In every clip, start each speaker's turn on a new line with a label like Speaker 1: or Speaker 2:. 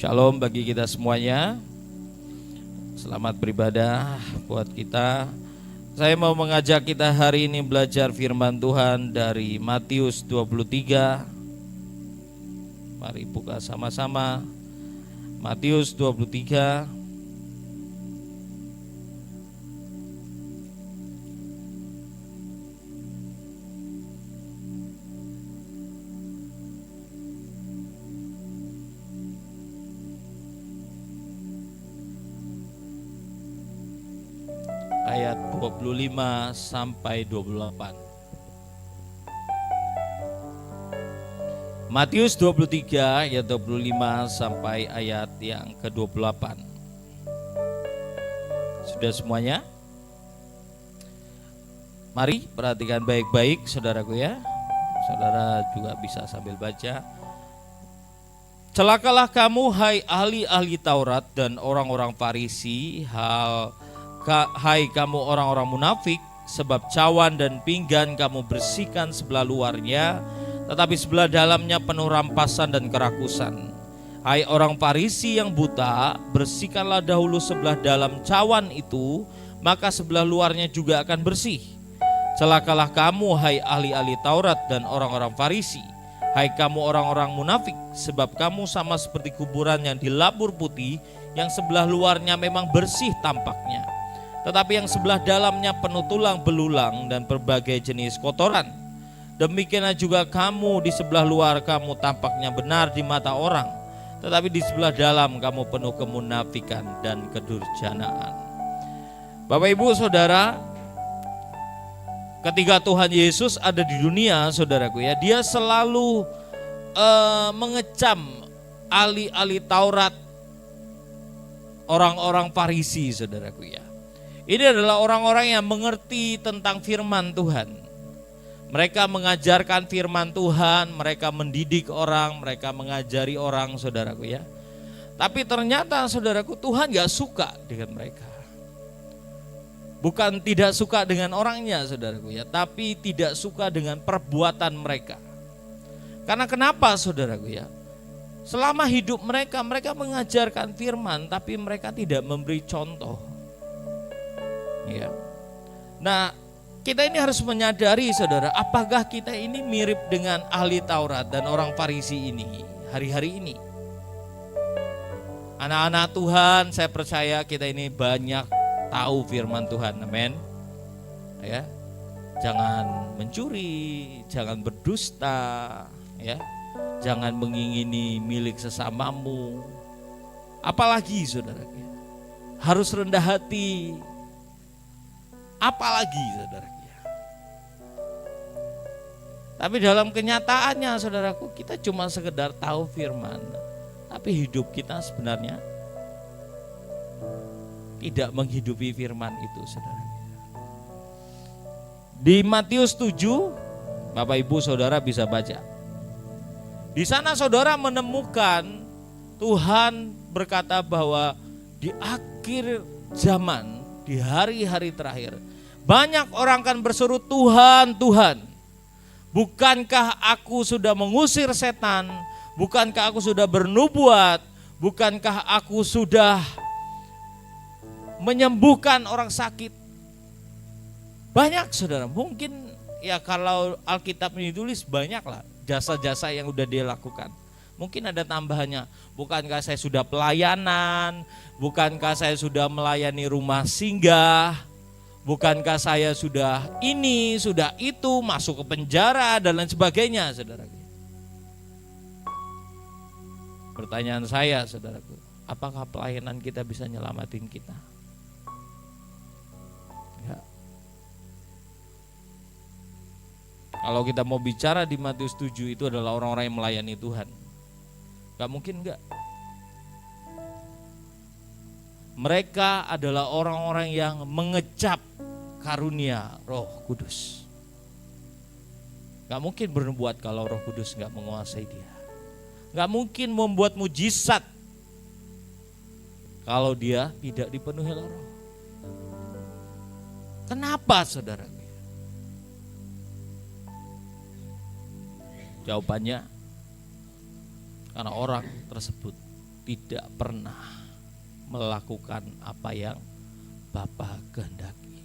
Speaker 1: Shalom bagi kita semuanya. Selamat beribadah buat kita. Saya mau mengajak kita hari ini belajar firman Tuhan dari Matius 23. Mari buka sama-sama Matius 23 ayat 25 sampai 28. Matius 23 ayat 25 sampai ayat yang ke-28. Sudah semuanya? Mari perhatikan baik-baik saudaraku ya. Saudara juga bisa sambil baca. Celakalah kamu hai ahli-ahli Taurat dan orang-orang Farisi, hai kamu orang-orang munafik, sebab cawan dan pinggan kamu bersihkan sebelah luarnya, tetapi sebelah dalamnya penuh rampasan dan kerakusan. Hai orang Farisi yang buta, bersihkanlah dahulu sebelah dalam cawan itu, maka sebelah luarnya juga akan bersih. Celakalah kamu hai ahli-ahli Taurat dan orang-orang Farisi, hai kamu orang-orang munafik, sebab kamu sama seperti kuburan yang dilabur putih, yang sebelah luarnya memang bersih tampaknya, tetapi yang sebelah dalamnya penuh tulang belulang dan berbagai jenis kotoran. Demikianlah juga kamu, di sebelah luar kamu tampaknya benar di mata orang, tetapi di sebelah dalam kamu penuh kemunafikan dan kedurjanaan. Bapak Ibu Saudara, ketika Tuhan Yesus ada di dunia saudaraku ya, dia selalu mengecam ahli-ahli Taurat, orang-orang Farisi saudaraku ya. Ini adalah orang-orang yang mengerti tentang firman Tuhan. Mereka mengajarkan firman Tuhan, mereka mendidik orang, mereka mengajari orang saudaraku ya. Tapi ternyata saudaraku, Tuhan gak suka dengan mereka. Bukan tidak suka dengan orangnya saudaraku ya, tapi tidak suka dengan perbuatan mereka. Karena kenapa saudaraku ya? Selama hidup mereka mengajarkan firman, tapi mereka tidak memberi contoh. Ya. Nah, kita ini harus menyadari saudara, apakah kita ini mirip dengan ahli Taurat dan orang Farisi ini hari-hari ini? Anak-anak Tuhan, saya percaya kita ini banyak tahu firman Tuhan, amin. Ya. Jangan mencuri, jangan berdusta, ya. Jangan mengingini milik sesamamu. Apalagi saudara, harus rendah hati. Apalagi saudara. Tapi dalam kenyataannya saudaraku, kita cuma sekedar tahu firman, tapi hidup kita sebenarnya tidak menghidupi firman itu saudara. Di Matius 7, Bapak Ibu Saudara bisa baca. Di sana saudara menemukan Tuhan berkata bahwa di akhir zaman, di hari-hari terakhir, banyak orang akan berseru, Tuhan, Tuhan, bukankah aku sudah mengusir setan? Bukankah aku sudah bernubuat? Bukankah aku sudah menyembuhkan orang sakit? Banyak saudara, mungkin ya kalau Alkitab ini tulis banyaklah jasa-jasa yang udah dia lakukan. Mungkin ada tambahannya, bukankah saya sudah pelayanan? Bukankah saya sudah melayani rumah singgah? Bukankah saya sudah ini, sudah itu, masuk ke penjara dan lain sebagainya, saudara. Pertanyaan saya, saudaraku, apakah pelayanan kita bisa nyelamatin kita? Ya. Kalau kita mau bicara di Matius 7 itu adalah orang-orang yang melayani Tuhan. Gak mungkin enggak. Mereka adalah orang-orang yang mengecap karunia Roh Kudus. Gak mungkin berbuat kalau Roh Kudus gak menguasai dia. Gak mungkin membuat mujizat kalau dia tidak dipenuhi oleh Roh. Kenapa saudara? Jawabannya karena orang tersebut tidak pernah melakukan apa yang Bapa kehendaki.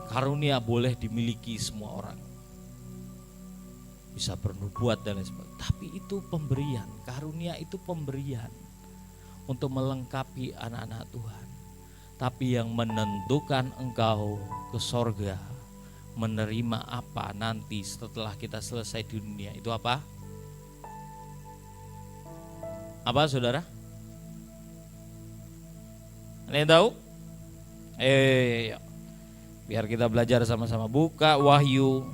Speaker 1: Karunia boleh dimiliki semua orang, bisa bernubuat dan lain sebagainya, tapi itu pemberian. Karunia itu pemberian untuk melengkapi anak-anak Tuhan. Tapi yang menentukan engkau ke sorga, menerima apa nanti setelah kita selesai di dunia, itu apa? Apa saudara? Ada yang tahu? Biar kita belajar sama-sama. Buka Wahyu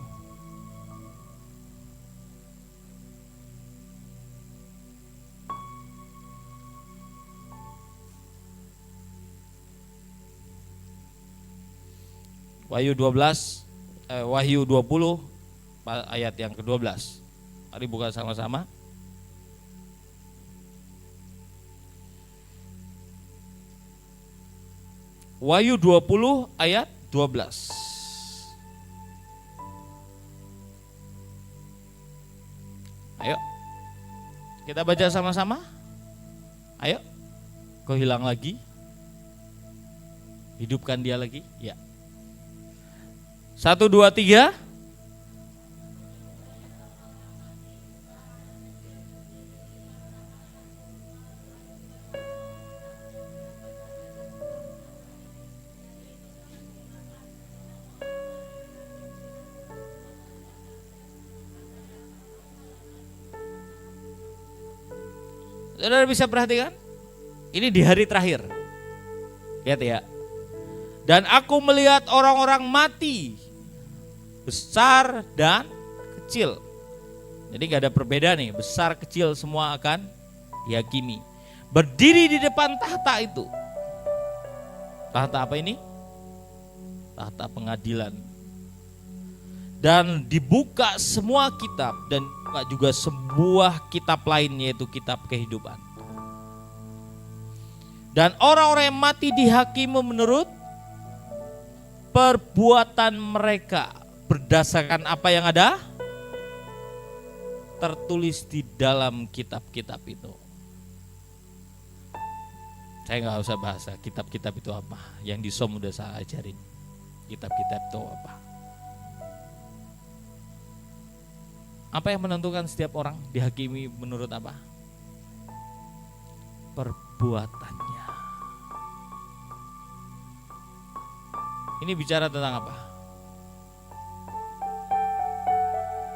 Speaker 1: Wahyu 12, Wahyu 20 ayat yang ke-12. Mari buka sama-sama. Wahyu 20 ayat 12. Ayo kita baca sama-sama. Ayo. Kau hilang lagi? Hidupkan dia lagi. Ya. 1, 2, 3. Saudara bisa perhatikan? Ini di hari terakhir. Lihat ya. Dan aku melihat orang-orang mati, besar dan kecil. Jadi gak ada perbedaan nih, besar kecil semua akan dihakimi. Berdiri di depan tahta itu. Tahta apa ini? Tahta pengadilan. Dan dibuka semua kitab, dan juga sebuah kitab lain, yaitu kitab kehidupan. Dan orang-orang yang mati dihakimi menurut perbuatan mereka, berdasarkan apa yang ada tertulis di dalam kitab-kitab itu. Saya nggak usah bahasa kitab-kitab itu apa, yang di SOM udah saya ajarin. Kitab-kitab itu apa? Apa yang menentukan setiap orang dihakimi menurut apa? Perbuatannya. Ini bicara tentang apa?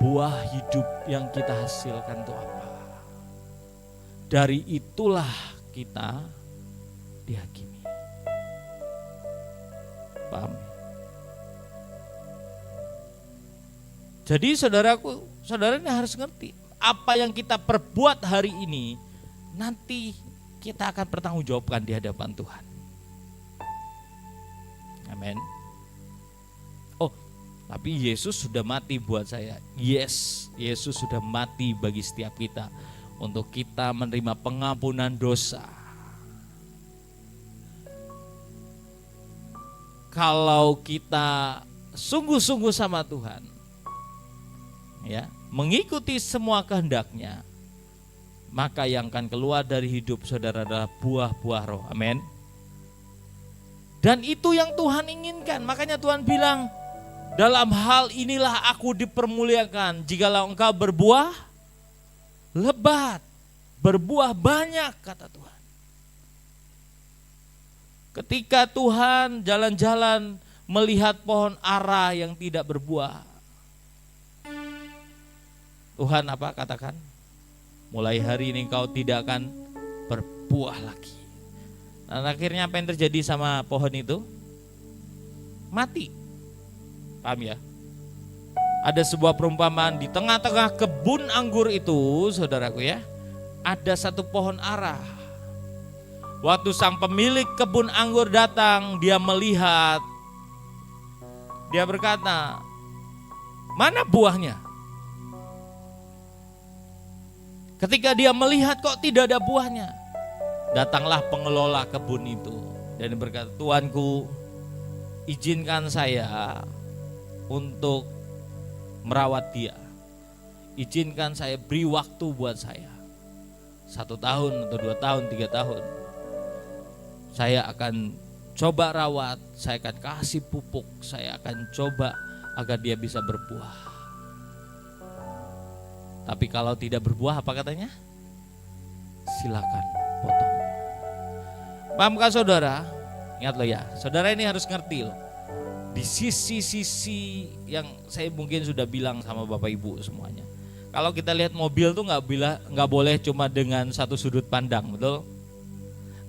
Speaker 1: Buah hidup yang kita hasilkan itu apa? Dari itulah kita dihakimi. Paham? Jadi saudaraku, saudara ini harus ngerti, apa yang kita perbuat hari ini nanti kita akan pertanggungjawabkan di hadapan Tuhan. Amin. Oh, tapi Yesus sudah mati buat saya. Yes, Yesus sudah mati bagi setiap kita untuk kita menerima pengampunan dosa. Kalau kita sungguh-sungguh sama Tuhan, ya, mengikuti semua kehendaknya, maka yang akan keluar dari hidup saudara adalah buah-buah roh. Amin. Dan itu yang Tuhan inginkan. Makanya Tuhan bilang, dalam hal inilah aku dipermuliakan, jikalau engkau berbuah lebat, berbuah banyak, kata Tuhan. Ketika Tuhan jalan-jalan melihat pohon ara yang tidak berbuah, Tuhan apa katakan? Mulai hari ini kau tidak akan berbuah lagi. Dan akhirnya apa yang terjadi sama pohon itu? Mati. Paham ya? Ada sebuah perumpamaan di tengah-tengah kebun anggur itu, saudaraku ya, ada satu pohon ara. Waktu sang pemilik kebun anggur datang, dia melihat, dia berkata, mana buahnya? Ketika dia melihat kok tidak ada buahnya, datanglah pengelola kebun itu dan berkata, Tuanku, izinkan saya untuk merawat dia. izinkan saya beri waktu buat saya. 1 tahun atau 2 tahun, 3 tahun. Saya akan coba rawat, saya akan kasih pupuk, saya akan coba agar dia bisa berbuah. Tapi kalau tidak berbuah apa katanya? Silakan potong. Pahamkah saudara? Ingat loh ya, saudara ini harus ngerti loh. Di sisi-sisi yang saya mungkin sudah bilang sama Bapak Ibu semuanya. Kalau kita lihat mobil tuh nggak boleh cuma dengan satu sudut pandang, betul?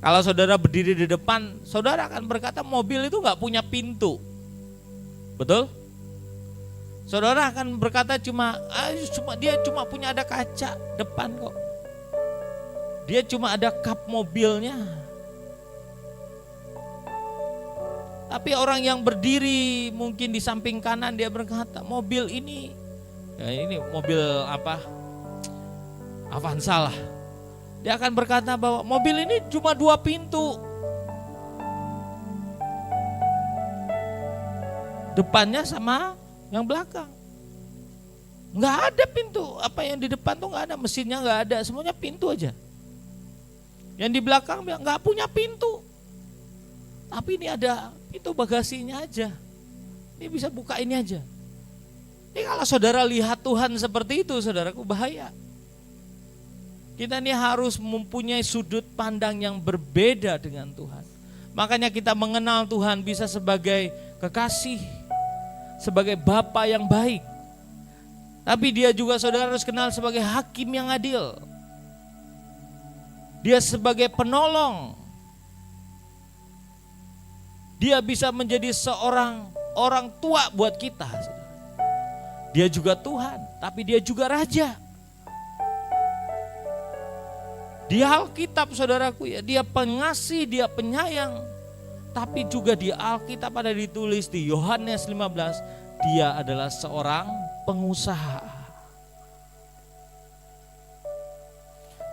Speaker 1: Kalau saudara berdiri di depan, saudara akan berkata mobil itu nggak punya pintu, betul? Saudara akan berkata dia cuma punya ada kaca depan kok. Dia cuma ada kap mobilnya. Tapi orang yang berdiri mungkin di samping kanan dia berkata mobil ini, ya ini mobil apa? Avanza lah. Dia akan berkata bahwa mobil ini cuma 2 pintu. Depannya sama yang belakang. Nggak ada pintu. Apa yang di depan tuh nggak ada, mesinnya nggak ada, semuanya pintu aja. Yang di belakang nggak punya pintu. Tapi ini ada pintu bagasinya aja. Ini bisa buka ini aja. Ini kalau saudara lihat Tuhan seperti itu, saudaraku, bahaya. Kita ini harus mempunyai sudut pandang yang berbeda dengan Tuhan. Makanya kita mengenal Tuhan bisa sebagai kekasih, sebagai Bapa yang baik. Tapi dia juga saudara harus kenal sebagai hakim yang adil. Dia sebagai penolong. Dia bisa menjadi seorang orang tua buat kita. Dia juga Tuhan, tapi dia juga Raja. Di Alkitab saudaraku ya, dia pengasih, dia penyayang. Tapi juga di Alkitab ada ditulis di Yohanes 15, dia adalah seorang pengusaha.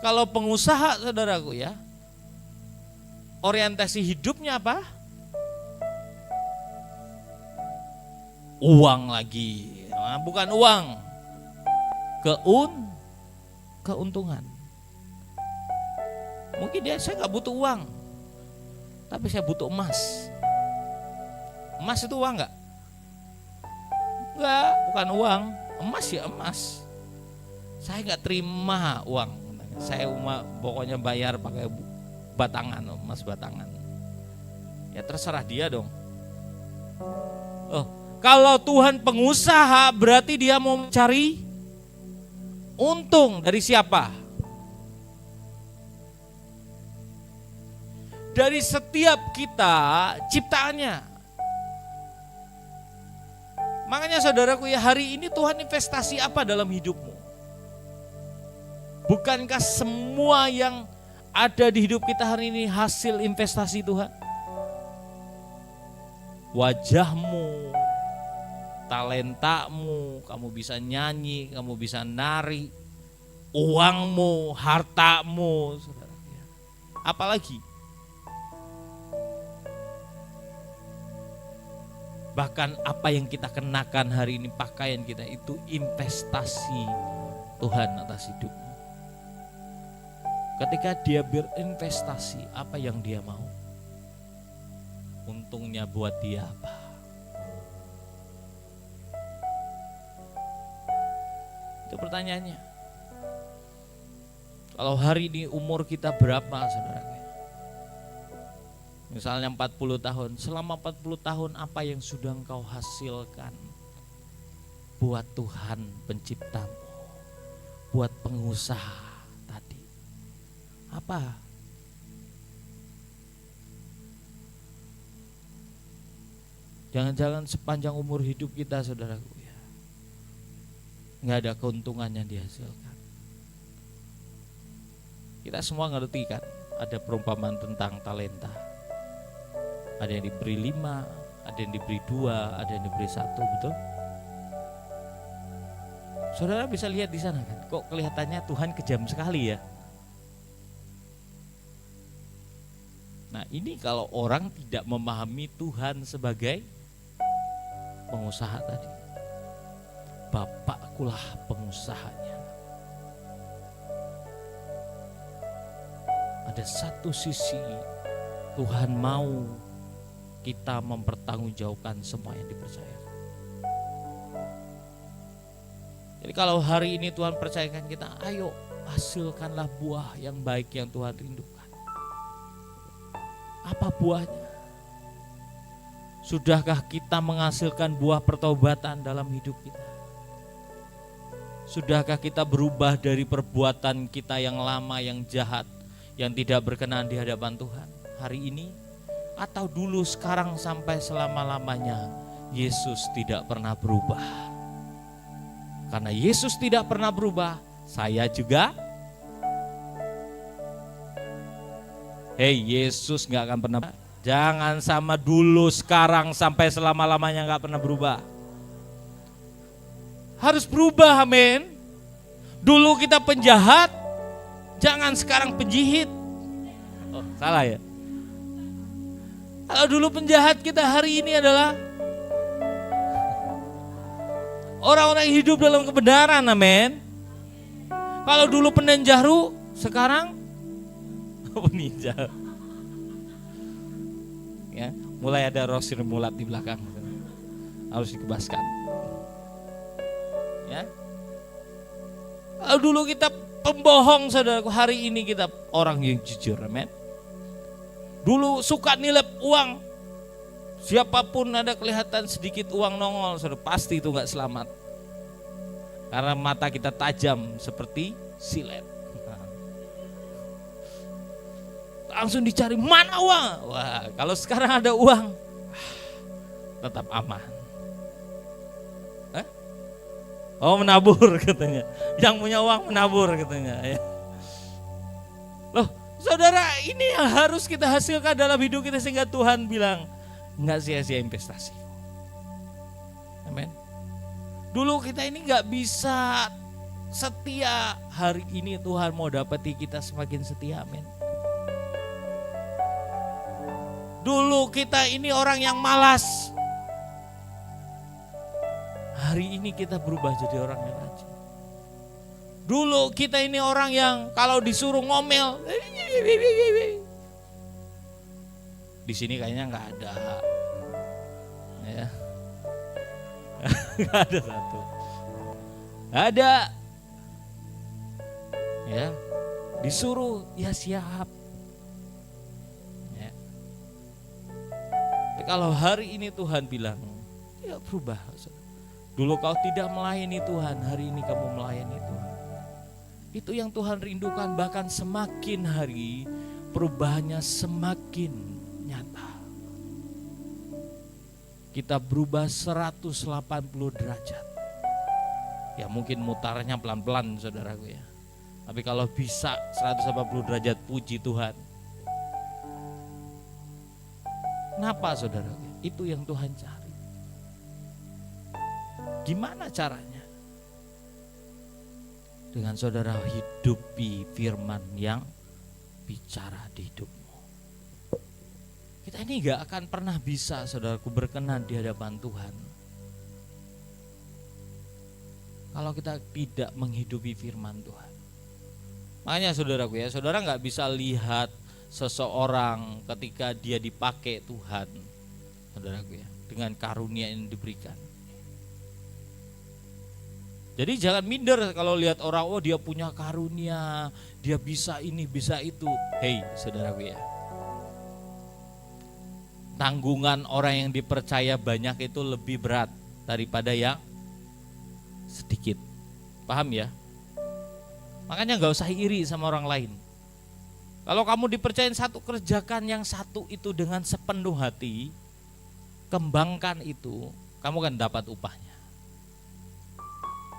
Speaker 1: Kalau pengusaha saudaraku ya, orientasi hidupnya apa? Uang lagi, nah, bukan uang, keuntungan. Mungkin saya nggak butuh uang, tapi saya butuh emas. Emas itu uang nggak? Enggak, bukan uang. Emas ya emas. Saya nggak terima uang. Saya pokoknya bayar pakai batangan, emas batangan. Ya terserah dia dong. Oh, kalau Tuhan pengusaha berarti dia mau mencari untung dari siapa? Dari setiap kita ciptaannya. Makanya saudaraku ya, hari ini Tuhan investasi apa dalam hidupmu? Bukankah semua yang ada di hidup kita hari ini hasil investasi Tuhan? Wajahmu, talentamu, kamu bisa nyanyi, kamu bisa nari, uangmu, hartamu, saudara. Apalagi? Bahkan apa yang kita kenakan hari ini, pakaian kita itu investasi Tuhan atas hidupmu. Ketika dia berinvestasi, apa yang dia mau? Untungnya buat dia apa? Itu pertanyaannya. Kalau hari ini umur kita berapa saudara? Misalnya 40 tahun, selama 40 tahun apa yang sudah engkau hasilkan buat Tuhan penciptamu, buat pengusaha tadi? Apa? Jangan-jangan sepanjang umur hidup kita saudaraku ya, nggak ada keuntungan yang dihasilkan. Kita semua ngerti kan, ada perumpamaan tentang talenta. Ada yang diberi 5, ada yang diberi 2, ada yang diberi 1, betul? Saudara bisa lihat di sana kan, kok kelihatannya Tuhan kejam sekali ya. Nah ini kalau orang tidak memahami Tuhan sebagai pengusaha tadi. Bapakkulah pengusaha. usahanya. Ada satu sisi Tuhan mau kita mempertanggungjawabkan semua yang dipercayakan. Jadi kalau hari ini Tuhan percayakan kita, ayo hasilkanlah buah yang baik yang Tuhan rindukan. Apa buahnya? Sudahkah kita menghasilkan buah pertobatan dalam hidup kita? Sudahkah kita berubah dari perbuatan kita yang lama, yang jahat, yang tidak berkenan di hadapan Tuhan hari ini? Atau dulu, sekarang, sampai selama-lamanya Yesus tidak pernah berubah? Karena Yesus tidak pernah berubah, saya juga. Yesus gak akan pernah. Jangan sama dulu, sekarang, sampai selama-lamanya gak pernah berubah. Harus berubah, amin. Dulu kita penjahat, jangan sekarang penjihit. Oh, salah ya. Kalau dulu penjahat, kita hari ini adalah orang-orang yang hidup dalam kebenaran, amin. Kalau dulu penenjaru, sekarang peninja. Ya, mulai ada roh mulat di belakang, harus dikebaskan. Ya. Kalau dulu kita pembohong, saudaraku, hari ini kita orang yang jujur, amin. Dulu suka nilai uang, siapapun ada kelihatan sedikit uang nongol, saudara, pasti itu gak selamat. Karena mata kita tajam seperti silet. Langsung dicari, mana uang? Wah, kalau sekarang ada uang, tetap aman. Oh, menabur katanya. Yang punya uang menabur katanya. Loh, saudara, ini yang harus kita hasilkan dalam hidup kita sehingga Tuhan bilang enggak sia-sia investasi. Amin. Dulu kita ini enggak bisa setia, hari ini Tuhan mau dapati kita semakin setia, amin. Dulu kita ini orang yang malas, hari ini kita berubah jadi orang yang rajin. Dulu kita ini orang yang kalau disuruh ngomel, di sini kayaknya nggak ada, ya, nggak ada satu, nggak ada, ya, disuruh ya siap. Ya. Tapi kalau hari ini Tuhan bilang, ya berubah. Dulu kau tidak melayani Tuhan, hari ini kamu melayani Tuhan. Itu yang Tuhan rindukan, bahkan semakin hari perubahannya semakin nyata. Kita berubah 180 derajat. Ya mungkin mutarnya pelan-pelan, saudaraku ya. Tapi kalau bisa 180 derajat, puji Tuhan. Kenapa, saudaraku? Itu yang Tuhan cari. Gimana caranya? Dengan saudara hidupi firman yang bicara di hidupmu. Kita ini gak akan pernah bisa, saudaraku, berkenan di hadapan Tuhan kalau kita tidak menghidupi firman Tuhan. Makanya saudaraku ya, saudara gak bisa lihat seseorang ketika dia dipakai Tuhan, saudaraku ya, dengan karunia yang diberikan. Jadi jangan minder kalau lihat orang, oh dia punya karunia, dia bisa ini, bisa itu. Hei saudaraku ya, tanggungan orang yang dipercaya banyak itu lebih berat daripada yang sedikit. Paham ya? Makanya gak usah iri sama orang lain. Kalau kamu dipercayain satu, kerjakan yang satu itu dengan sepenuh hati, kembangkan itu, kamu kan dapat upahnya.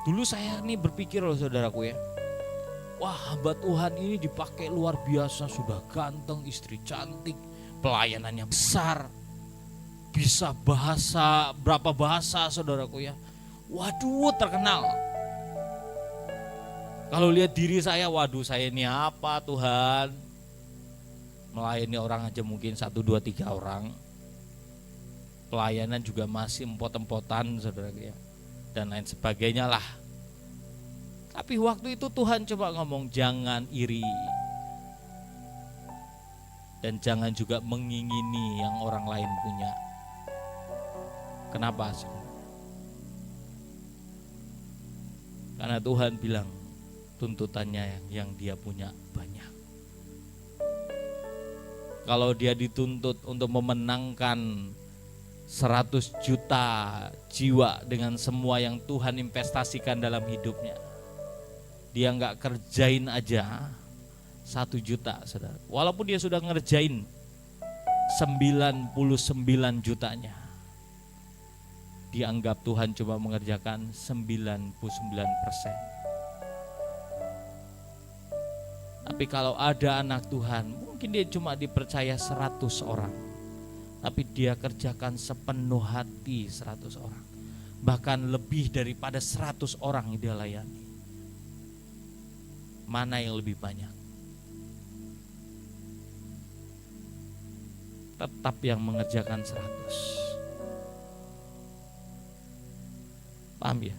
Speaker 1: Dulu saya nih berpikir loh saudaraku ya, wah hamba Tuhan ini dipakai luar biasa, sudah ganteng, istri cantik, pelayanannya besar, bisa bahasa, berapa bahasa saudaraku ya, waduh terkenal. Kalau lihat diri saya, waduh saya ini apa Tuhan, melayani orang aja mungkin 1, 2, 3 orang, pelayanan juga masih empot-empotan saudaraku ya, dan lain sebagainya lah. Tapi waktu itu Tuhan coba ngomong, jangan iri. Dan jangan juga mengingini yang orang lain punya. Kenapa? Karena Tuhan bilang tuntutannya yang dia punya banyak. Kalau dia dituntut untuk memenangkan 100 juta jiwa dengan semua yang Tuhan investasikan dalam hidupnya, dia nggak kerjain aja 1 juta, saudara. Walaupun dia sudah ngerjain 99 jutanya, dianggap Tuhan cuma mengerjakan 99%. Tapi kalau ada anak Tuhan, mungkin dia cuma dipercaya 100 orang, tapi dia kerjakan sepenuh hati 100 orang. Bahkan lebih daripada 100 orang yang dia layani. Mana yang lebih banyak? Tetap yang mengerjakan 100. Paham ya?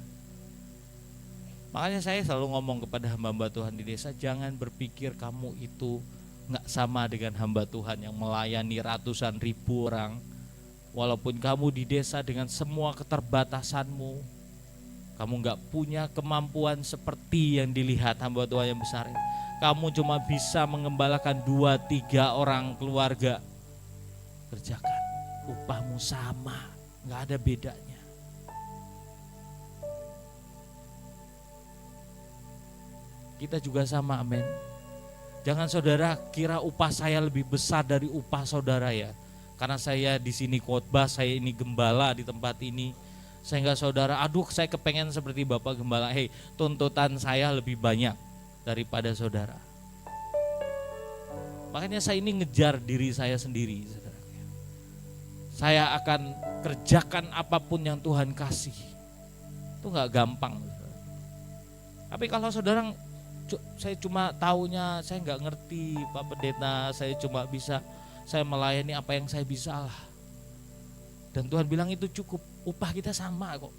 Speaker 1: Makanya saya selalu ngomong kepada hamba-hamba Tuhan di desa, jangan berpikir kamu itu gak sama dengan hamba Tuhan yang melayani ratusan ribu orang. Walaupun kamu di desa dengan semua keterbatasanmu, kamu gak punya kemampuan seperti yang dilihat hamba Tuhan yang besar ini. Kamu cuma bisa mengembalakan 2-3 orang keluarga. Kerjakan, upahmu sama, gak ada bedanya. Kita juga sama, amin. Jangan saudara kira upah saya lebih besar dari upah saudara ya. Karena saya di sini khotbah, saya ini gembala di tempat ini. Sehingga saudara, aduh saya kepengen seperti Bapak Gembala. Hei, tuntutan saya lebih banyak daripada saudara. Makanya saya ini ngejar diri saya sendiri, saudara. Saya akan kerjakan apapun yang Tuhan kasih. Itu gak gampang. Saudara. Tapi kalau saudara, saya cuma taunya, saya nggak ngerti Pak Pendeta, saya cuma bisa, saya melayani apa yang saya bisa lah. Dan Tuhan bilang itu cukup, upah kita sama kok.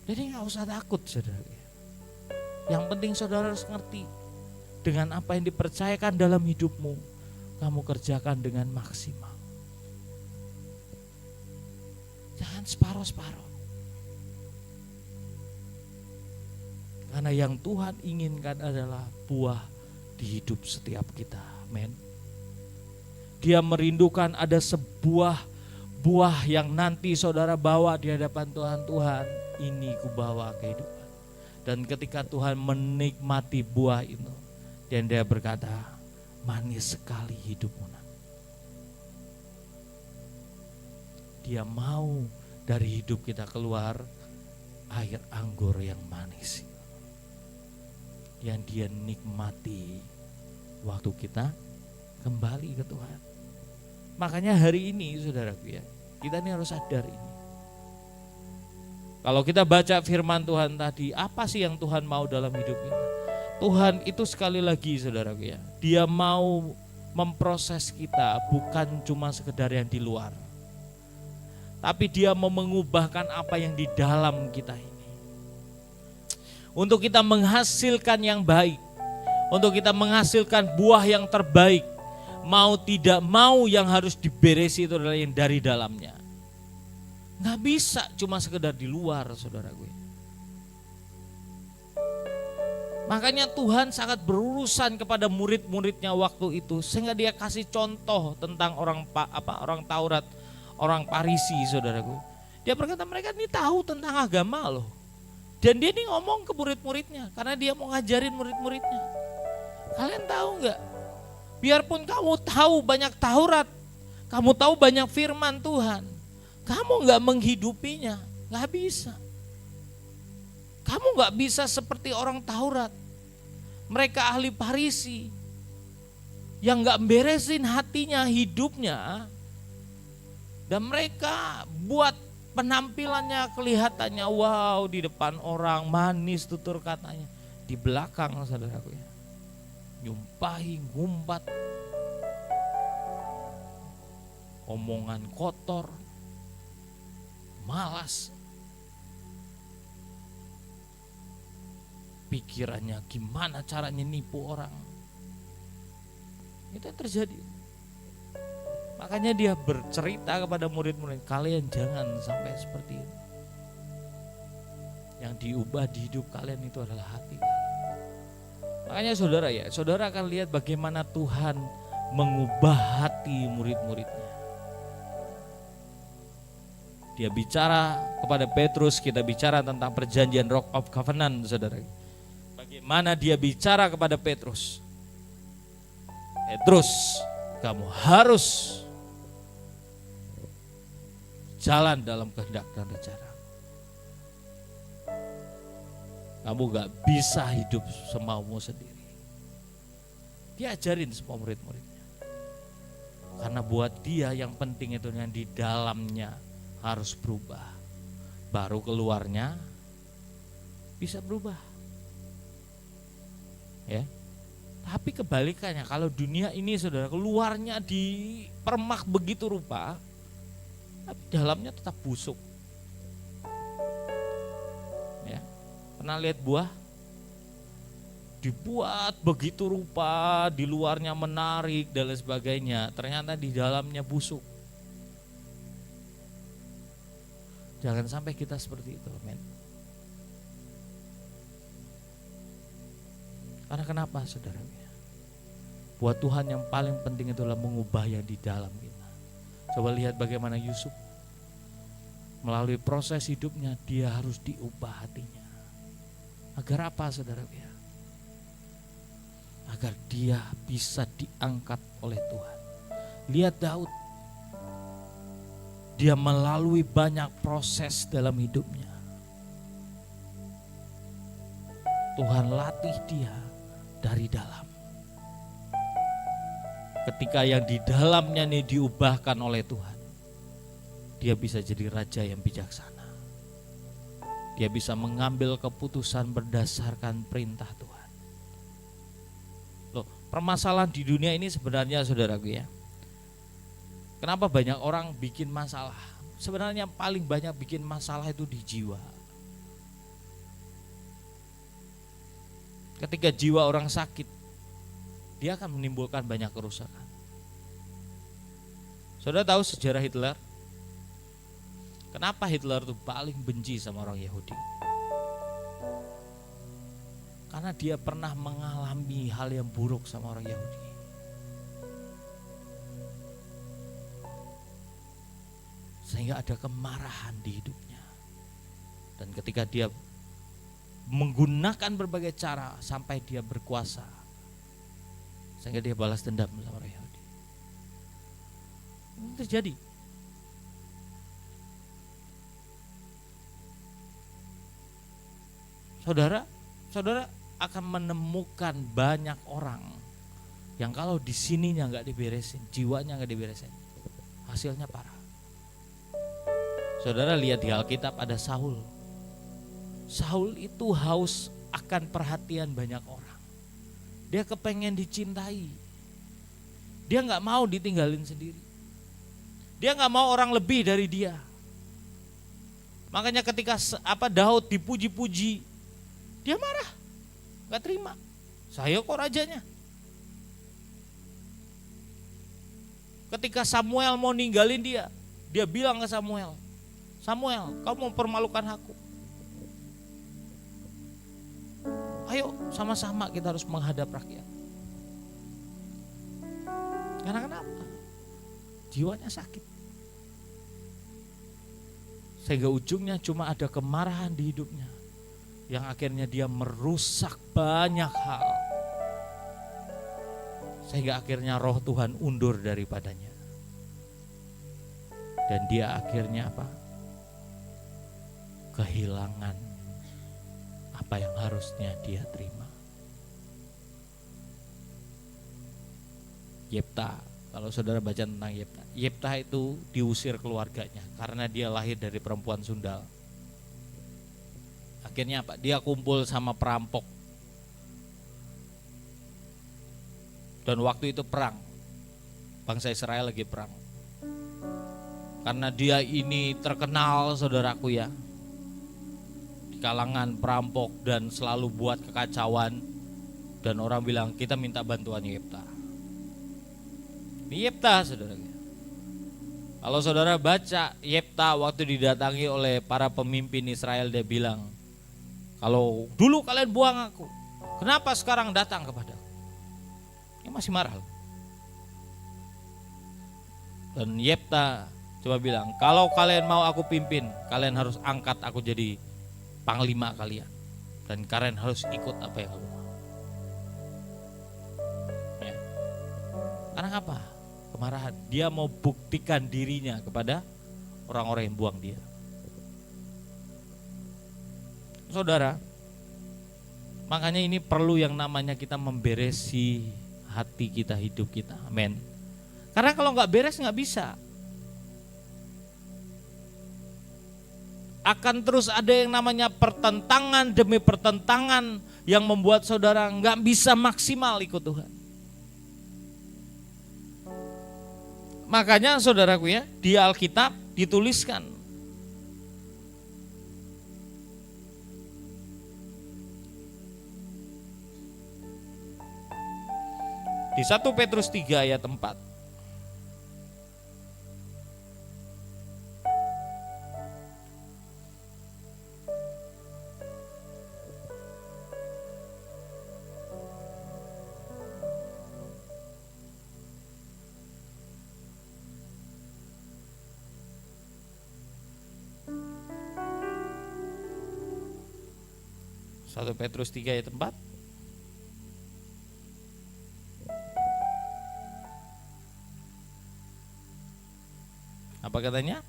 Speaker 1: Jadi nggak usah takut saudara. Yang penting saudara harus ngerti, dengan apa yang dipercayakan dalam hidupmu, kamu kerjakan dengan maksimal. Jangan separuh-separuh. Karena yang Tuhan inginkan adalah buah di hidup setiap kita. Amin. Dia merindukan ada sebuah buah yang nanti saudara bawa di hadapan Tuhan. Tuhan, ini kubawa kehidupan. Dan ketika Tuhan menikmati buah itu, dan dia berkata, manis sekali hidupmu. Dia mau dari hidup kita keluar air anggur yang manis, yang dia nikmati waktu kita kembali ke Tuhan. Makanya hari ini saudaraku ya, kita ini harus sadar ini. Kalau kita baca firman Tuhan tadi, apa sih yang Tuhan mau dalam hidup kita? Tuhan itu sekali lagi saudaraku ya, dia mau memproses kita, bukan cuma sekedar yang di luar. Tapi dia mau mengubahkan apa yang di dalam kita ini. Untuk kita menghasilkan yang baik, untuk kita menghasilkan buah yang terbaik, mau tidak mau yang harus diberesi itu adalah yang dari dalamnya. Nggak bisa cuma sekedar di luar, saudara gue. Makanya Tuhan sangat berurusan kepada murid-muridnya waktu itu, sehingga dia kasih contoh tentang orang Taurat, orang Parisi, saudara gue. Dia berkata mereka ini tahu tentang agama loh. Dan dia ini ngomong ke murid-muridnya karena dia mau ngajarin murid-muridnya. Kalian tahu nggak? Biarpun kamu tahu banyak Taurat, kamu tahu banyak firman Tuhan, kamu nggak menghidupinya, nggak bisa. Kamu nggak bisa seperti orang Taurat. Mereka ahli Parisi yang nggak beresin hatinya, hidupnya, dan mereka buat penampilannya kelihatannya wow di depan orang manis tutur katanya, di belakang saudaraku ya nyumpahi, ngumpat, omongan kotor, malas, pikirannya gimana caranya nipu orang. Itu yang terjadi. Makanya dia bercerita kepada murid-murid, kalian jangan sampai seperti ini. Yang diubah di hidup kalian itu adalah hati. Makanya saudara akan lihat bagaimana Tuhan mengubah hati murid-muridnya. Dia bicara kepada Petrus, kita bicara tentang perjanjian Rock of Covenant, saudara. Bagaimana dia bicara kepada Petrus. Petrus, kamu harus jalan dalam kehendak dan rencana. Kamu gak bisa hidup semaumu sendiri. Dia ajarin semua murid-muridnya. Karena buat dia yang penting itu yang di dalamnya harus berubah. Baru keluarnya bisa berubah. Ya. Tapi kebalikannya, kalau dunia ini saudara keluarnya dipermak begitu rupa, tapi dalamnya tetap busuk. Ya. Pernah lihat buah? Dibuat begitu rupa, di luarnya menarik dan lain sebagainya, ternyata di dalamnya busuk. Jangan sampai kita seperti itu, amin. Karena kenapa, saudara? Buat Tuhan yang paling penting itulah mengubah yang di dalam kita. Coba lihat bagaimana Yusuf melalui proses hidupnya, dia harus diubah hatinya. Agar apa, saudara? Agar dia bisa diangkat oleh Tuhan. Lihat Daud, dia melalui banyak proses dalam hidupnya. Tuhan latih dia dari dalam. Ketika yang di dalamnya ini diubahkan oleh Tuhan, dia bisa jadi raja yang bijaksana. Dia bisa mengambil keputusan berdasarkan perintah Tuhan. Loh, permasalahan di dunia ini sebenarnya, saudaraku ya, kenapa banyak orang bikin masalah? Sebenarnya paling banyak bikin masalah itu di jiwa. Ketika jiwa orang sakit, dia akan menimbulkan banyak kerusakan. Saudara tahu sejarah Hitler? Kenapa Hitler itu paling benci sama orang Yahudi? Karena dia pernah mengalami hal yang buruk sama orang Yahudi. Sehingga ada kemarahan di hidupnya. Dan ketika dia menggunakan berbagai cara sampai dia berkuasa, sehingga dia balas dendam sama orang Yahudi. Ini terjadi. Saudara akan menemukan banyak orang yang kalau di sininya nggak diberesin, jiwanya nggak diberesin, hasilnya parah. Saudara lihat di Alkitab ada Saul. Saul itu haus akan perhatian banyak orang. Dia kepengen dicintai. Dia nggak mau ditinggalin sendiri. Dia nggak mau orang lebih dari dia. Makanya ketika Daud dipuji-puji, dia marah, nggak terima. Saya kok rajanya. Ketika Samuel mau ninggalin dia bilang ke Samuel, Samuel, kamu mempermalukan aku. Ayo sama-sama kita harus menghadap rakyat. Karena kenapa? Jiwanya sakit. Sehingga ujungnya cuma ada kemarahan di hidupnya. Yang akhirnya dia merusak banyak hal. Sehingga akhirnya roh Tuhan undur daripadanya. Dan dia akhirnya apa? Kehilangan apa yang harusnya dia terima. Yefta, kalau saudara baca tentang Yefta, Yefta itu diusir keluarganya karena dia lahir dari perempuan sundal. Akhirnya apa? Dia kumpul sama perampok. Dan waktu itu perang. Bangsa Israel lagi perang. Karena dia ini terkenal, saudaraku ya, kalangan perampok dan selalu buat kekacauan, dan orang bilang kita minta bantuan Yefta. Yefta, saudara. Kalau saudara baca Yefta waktu didatangi oleh para pemimpin Israel, dia bilang, kalau dulu kalian buang aku, kenapa sekarang datang kepadaku? Dia masih marah. Dan Yefta coba bilang, kalau kalian mau aku pimpin, kalian harus angkat aku jadi panglima kalian, dan kalian harus ikut apa yang aku mau. Ya. Karena apa? Kemarahan. Dia mau buktikan dirinya kepada orang-orang yang buang dia. Saudara, makanya ini perlu yang namanya kita memberesi hati kita, hidup kita. Amin. Karena kalau nggak beres nggak bisa. Akan terus ada yang namanya pertentangan demi pertentangan yang membuat saudara nggak bisa maksimal ikut Tuhan. Makanya saudaraku ya, di Alkitab dituliskan di 1 Petrus 3 ayat 4. Satu Petrus 3 ayat 4. Apa katanya?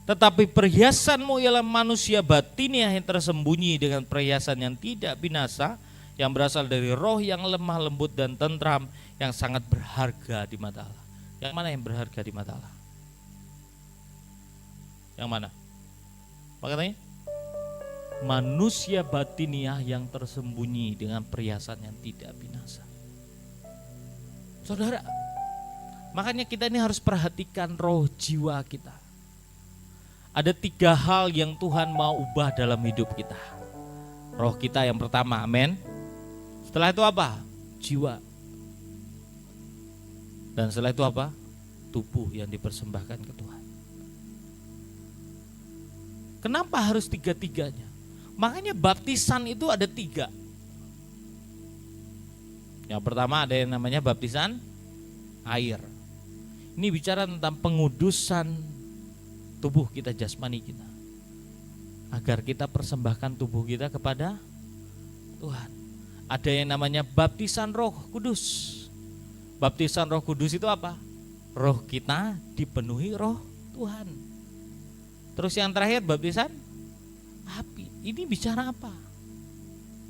Speaker 1: Tetapi perhiasanmu ialah manusia batiniah yang tersembunyi dengan perhiasan yang tidak binasa, yang berasal dari roh yang lemah lembut dan tentram, yang sangat berharga di mata Allah. Yang mana yang berharga di mata Allah? Yang mana? Apa katanya? Manusia batiniah yang tersembunyi dengan perhiasan yang tidak binasa. Saudara, makanya kita ini harus perhatikan roh jiwa kita. Ada 3 hal yang Tuhan mau ubah dalam hidup kita. Roh kita yang pertama, amin. Setelah itu apa? Jiwa. Dan setelah itu apa? Tubuh yang dipersembahkan ke Tuhan. Kenapa harus 3-3-nya? Makanya baptisan itu ada 3. Yang pertama ada yang namanya baptisan air. Ini bicara tentang pengudusan tubuh kita, jasmani kita, agar kita persembahkan tubuh kita kepada Tuhan. Ada yang namanya baptisan Roh Kudus. Baptisan Roh Kudus itu apa? Roh kita dipenuhi Roh Tuhan. Terus yang terakhir baptisan api. Ini bicara apa?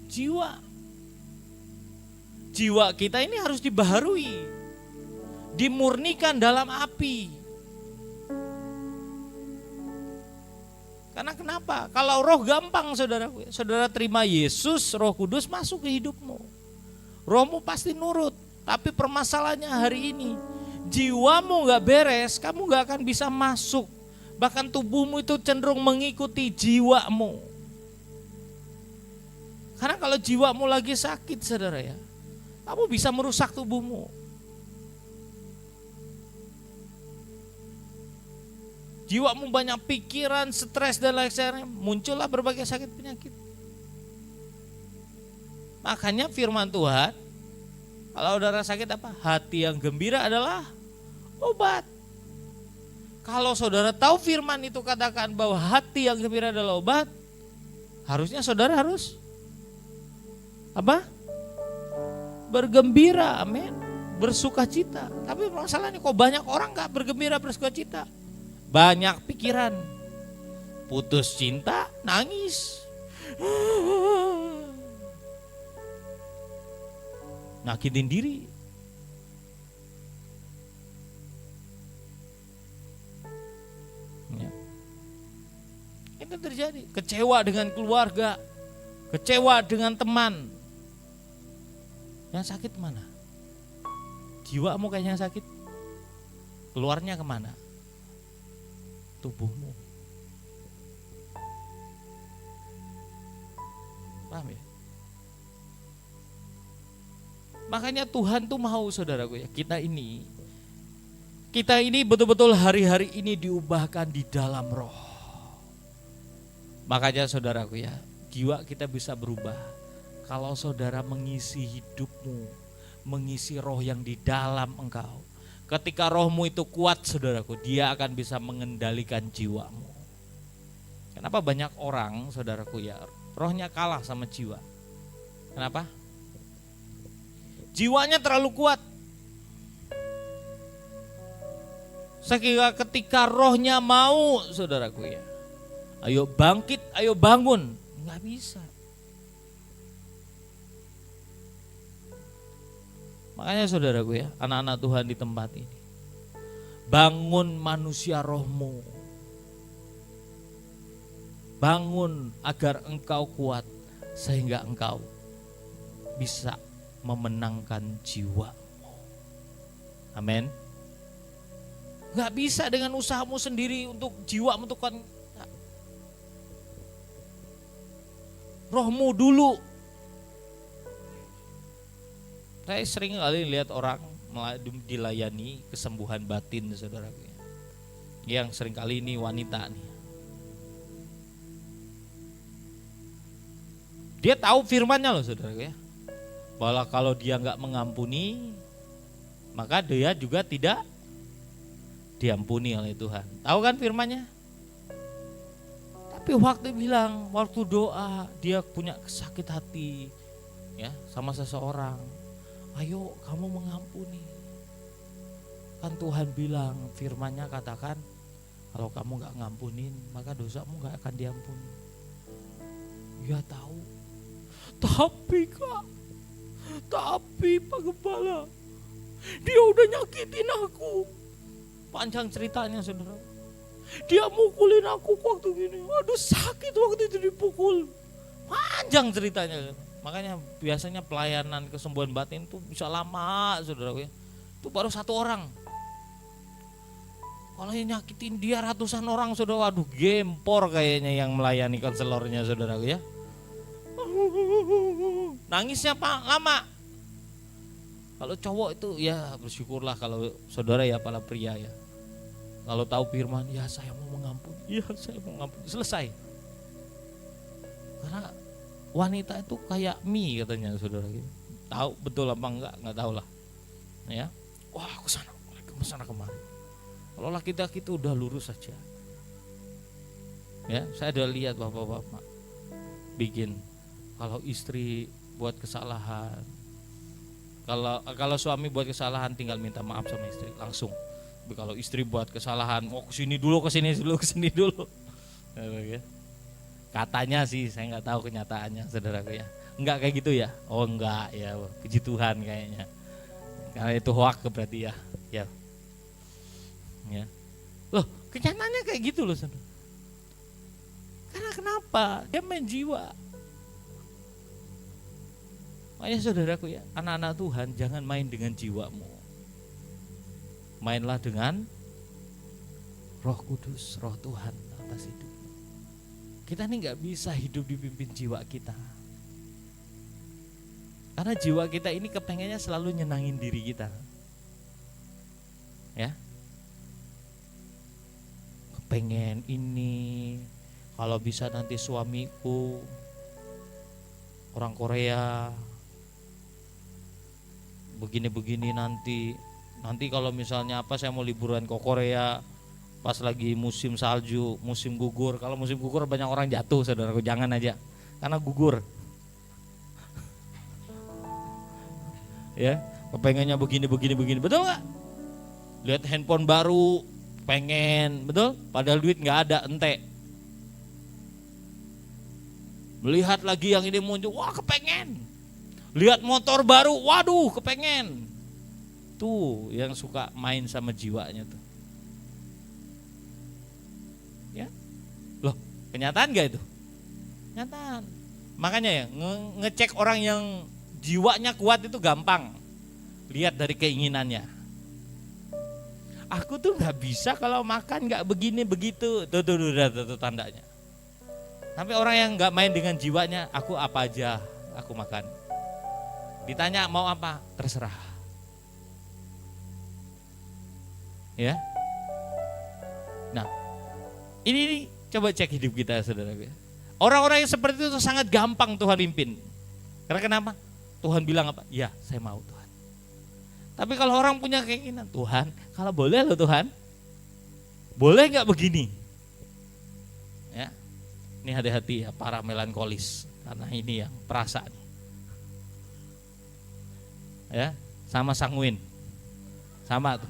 Speaker 1: Jiwa. Jiwa kita ini harus dibaharui, dimurnikan dalam api. Karena kenapa? Kalau roh gampang saudara, saudara terima Yesus, Roh Kudus masuk ke hidupmu, rohmu pasti nurut. Tapi permasalahannya hari ini, jiwamu gak beres, kamu gak akan bisa masuk. Bahkan tubuhmu itu cenderung mengikuti jiwamu. Karena kalau jiwamu lagi sakit saudara ya, kamu bisa merusak tubuhmu. Jiwamu banyak pikiran, stres dan lain sebagainya, muncullah berbagai sakit penyakit. Makanya firman Tuhan, kalau saudara sakit apa? Hati yang gembira adalah obat. Kalau saudara tahu firman itu katakan bahwa hati yang gembira adalah obat, harusnya saudara harus apa? Bergembira, amin. Bersukacita. Tapi masalahnya kok banyak orang gak bergembira, bersukacita. Banyak pikiran, putus cinta, nangis, nyakitin diri. Ya. Itu terjadi. Kecewa dengan keluarga, kecewa dengan teman. Yang sakit mana? Jiwamu kayaknya sakit. Keluarnya kemana? Tubuhmu. Paham ya? Makanya Tuhan tuh mau saudaraku ya, kita ini betul-betul hari-hari ini diubahkan di dalam roh. Makanya saudaraku ya, jiwa kita bisa berubah kalau saudara mengisi hidupmu, mengisi roh yang di dalam engkau. Ketika rohmu itu kuat saudaraku, dia akan bisa mengendalikan jiwamu. Kenapa banyak orang saudaraku ya, rohnya kalah sama jiwa? Kenapa? Jiwanya terlalu kuat. Sehingga ketika rohnya mau saudaraku ya, ayo bangkit, ayo bangun, nggak bisa. Makanya saudaraku ya, anak-anak Tuhan di tempat ini, bangun manusia rohmu, bangun agar engkau kuat sehingga engkau bisa memenangkan jiwamu. Amin. Gak bisa dengan usahamu sendiri untuk jiwa menentukan. Rohmu dulu. Saya sering kali lihat orang dilayani kesembuhan batin saudara. Yang sering kali ini wanita nih. Dia tahu firman-Nya loh saudara ya. Bahwa kalau dia gak mengampuni, maka dia juga tidak diampuni oleh Tuhan. Tahu kan firman-Nya? Tapi waktu doa dia punya sakit hati ya sama seseorang. Ayo kamu mengampuni. Kan Tuhan bilang firman-Nya katakan kalau kamu gak ngampunin maka dosamu gak akan diampuni. Ya tahu. Tapi Pak Gembala, dia udah nyakitin aku. Panjang ceritanya saudara. Dia mukulin aku waktu gini. Aduh sakit waktu itu dipukul. Panjang ceritanya. Makanya biasanya pelayanan kesembuhan batin itu bisa lama saudara ya. Itu baru satu orang. Kalau yang nyakitin dia ratusan orang saudara. Waduh gempor kayaknya yang melayani konselornya saudara ya. Nangisnya lama. Kalau cowok itu ya bersyukurlah, kalau saudara ya para pria ya. Kalau tahu firman, ya saya mau mengampuni, ya saya mau mengampuni, selesai. Karena wanita itu kayak mie katanya saudara. Tahu betul apa enggak tahu lah. Ya, wah kesana kemari. Kalau laki-laki itu udah lurus saja. Ya, saya udah lihat bapak-bapak bikin kalau istri buat kesalahan. Kalau suami buat kesalahan tinggal minta maaf sama istri langsung. Tapi kalau istri buat kesalahan, kesini dulu. Katanya sih, saya nggak tahu kenyataannya, saudaraku ya. Enggak kayak gitu ya? Oh enggak ya, puji Tuhan kayaknya. Karena itu hoak berarti ya. Ya. Loh, kenyataannya kayak gitu loh, saudara. Karena kenapa? Dia main jiwa. Makanya saudaraku ya, anak-anak Tuhan jangan main dengan jiwamu. Mainlah dengan Roh Kudus, Roh Tuhan atas hidup. Kita ini gak bisa hidup dipimpin jiwa kita. Karena jiwa kita ini kepengennya selalu nyenangin diri kita. Ya. Kepengen ini, kalau bisa nanti suamiku orang Korea, begini-begini nanti kalau misalnya saya mau liburan ke Korea pas lagi musim salju, musim gugur. Kalau musim gugur banyak orang jatuh saudaraku, jangan aja karena gugur. Ya, kepengennya begini, betul nggak? Lihat handphone baru, pengen, betul? Padahal duit nggak ada, ente. Melihat lagi yang ini muncul, wah kepengen. Lihat motor baru, waduh kepengen. Tuh yang suka main sama jiwanya tuh. Ya, loh kenyataan gak itu? Kenyataan. Makanya ya ngecek orang yang jiwanya kuat itu gampang. Lihat dari keinginannya. Aku tuh gak bisa kalau makan gak begini begitu. Tuh tandanya. Tapi orang yang nggak main dengan jiwanya, aku apa aja, aku makan. Ditanya mau apa, terserah. Ya. Nah, ini coba cek hidup kita, saudara. Orang-orang yang seperti itu sangat gampang Tuhan pimpin. Karena kenapa? Tuhan bilang apa? Ya, saya mau Tuhan. Tapi kalau orang punya keinginan, Tuhan, kalau boleh loh Tuhan, boleh nggak begini? Ya, ini hati-hati ya para melankolis, karena ini yang perasaan. Ya, sama sanguin, sama tuh.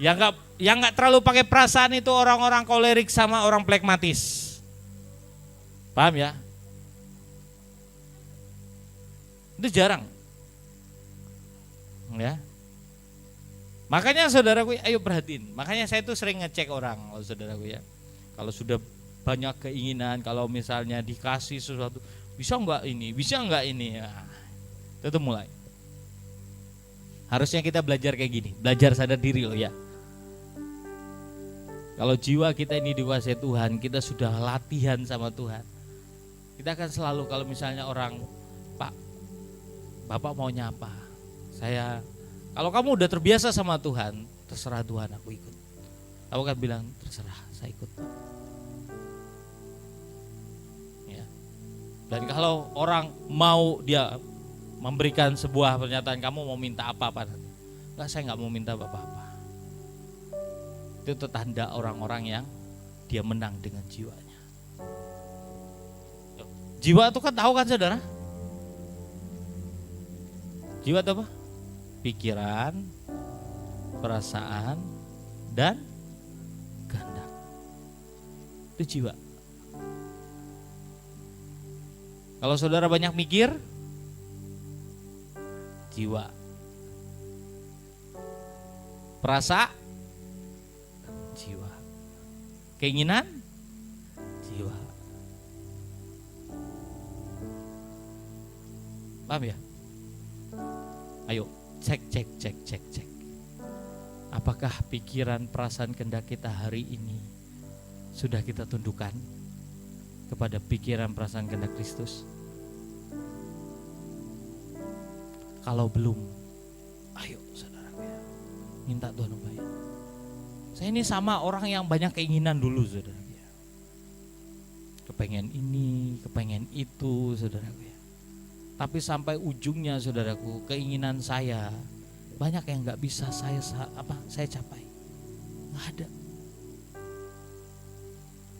Speaker 1: Yang nggak terlalu pakai perasaan itu orang-orang kolerik sama orang plekmatis. Paham ya? Itu jarang. Ya. Makanya saudaraku, ayo perhatiin. Makanya saya tuh sering ngecek orang, kalau saudaraku ya. Kalau sudah banyak keinginan, kalau misalnya dikasih sesuatu, bisa enggak ini, bisa enggak ini. Nah, itu tuh mulai. Harusnya kita belajar kayak gini, belajar sadar diri loh ya. Kalau jiwa kita ini dikuasai Tuhan, kita sudah latihan sama Tuhan. Kita akan selalu kalau misalnya orang, Pak, Bapak maunya apa? Kalau kamu udah terbiasa sama Tuhan, terserah Tuhan, aku ikut. Aku akan bilang terserah, saya ikut. Ya. Dan kalau orang mau dia memberikan sebuah pernyataan, kamu mau minta apa-apa? Enggak, saya nggak mau minta apa-apa. Itu tanda orang-orang yang dia menang dengan jiwanya. Jiwa itu kan tahu kan saudara? Jiwa itu apa? Pikiran, perasaan, dan kehendak. Itu jiwa. Kalau saudara banyak mikir, jiwa. Perasa, jiwa. Keinginan, jiwa. Paham ya? Ayo cek. Apakah pikiran, perasaan, kehendak kita hari ini sudah kita tundukkan kepada pikiran, perasaan, kehendak Kristus? Kalau belum, ayo saudara, minta Tuhan ubah. Saya ini sama orang yang banyak keinginan dulu, saudara. Kepengen ini, kepengen itu, saudara. Tapi sampai ujungnya, saudaraku, keinginan saya banyak yang nggak bisa saya capai, nggak ada.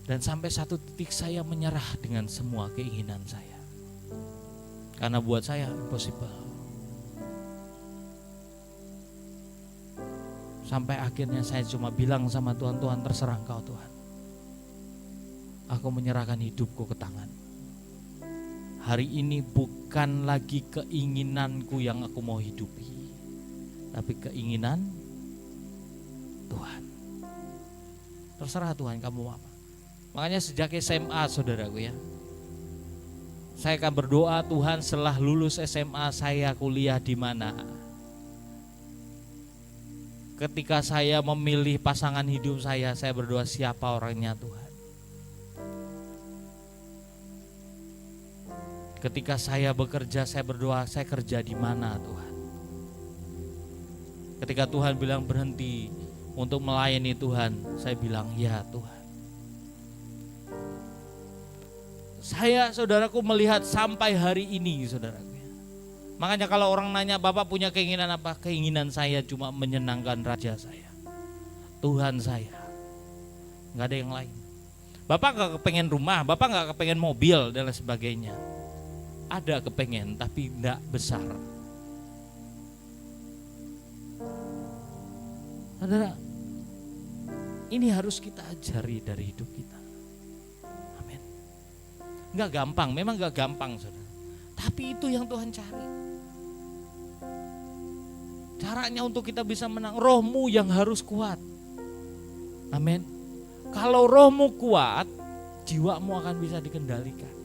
Speaker 1: Dan sampai satu titik saya menyerah dengan semua keinginan saya, karena buat saya impossible. Sampai akhirnya saya cuma bilang sama Tuhan, Tuhan terserah Engkau Tuhan. Aku menyerahkan hidupku ke tangan. Hari ini bukan lagi keinginanku yang aku mau hidupi, tapi keinginan Tuhan. Terserah Tuhan kamu mau apa. Makanya sejak SMA saudaraku ya, saya akan berdoa, Tuhan setelah lulus SMA saya kuliah di mana. Ketika saya memilih pasangan hidup saya berdoa siapa orangnya Tuhan. Ketika saya bekerja, saya berdoa saya kerja di mana Tuhan. Ketika Tuhan bilang berhenti untuk melayani Tuhan, saya bilang ya Tuhan. Saya saudaraku melihat sampai hari ini saudaraku. Makanya kalau orang nanya Bapak punya keinginan apa? Keinginan saya cuma menyenangkan Raja saya, Tuhan saya. Gak ada yang lain. Bapak gak kepengen rumah, Bapak gak kepengen mobil dan lain sebagainya. Ada kepengen tapi tidak besar. Saudara, ini harus kita ajari dari hidup kita. Amin. Enggak gampang, memang enggak gampang saudara. Tapi itu yang Tuhan cari. Caranya untuk kita bisa menang, rohmu yang harus kuat. Amin. Kalau rohmu kuat, jiwamu akan bisa dikendalikan.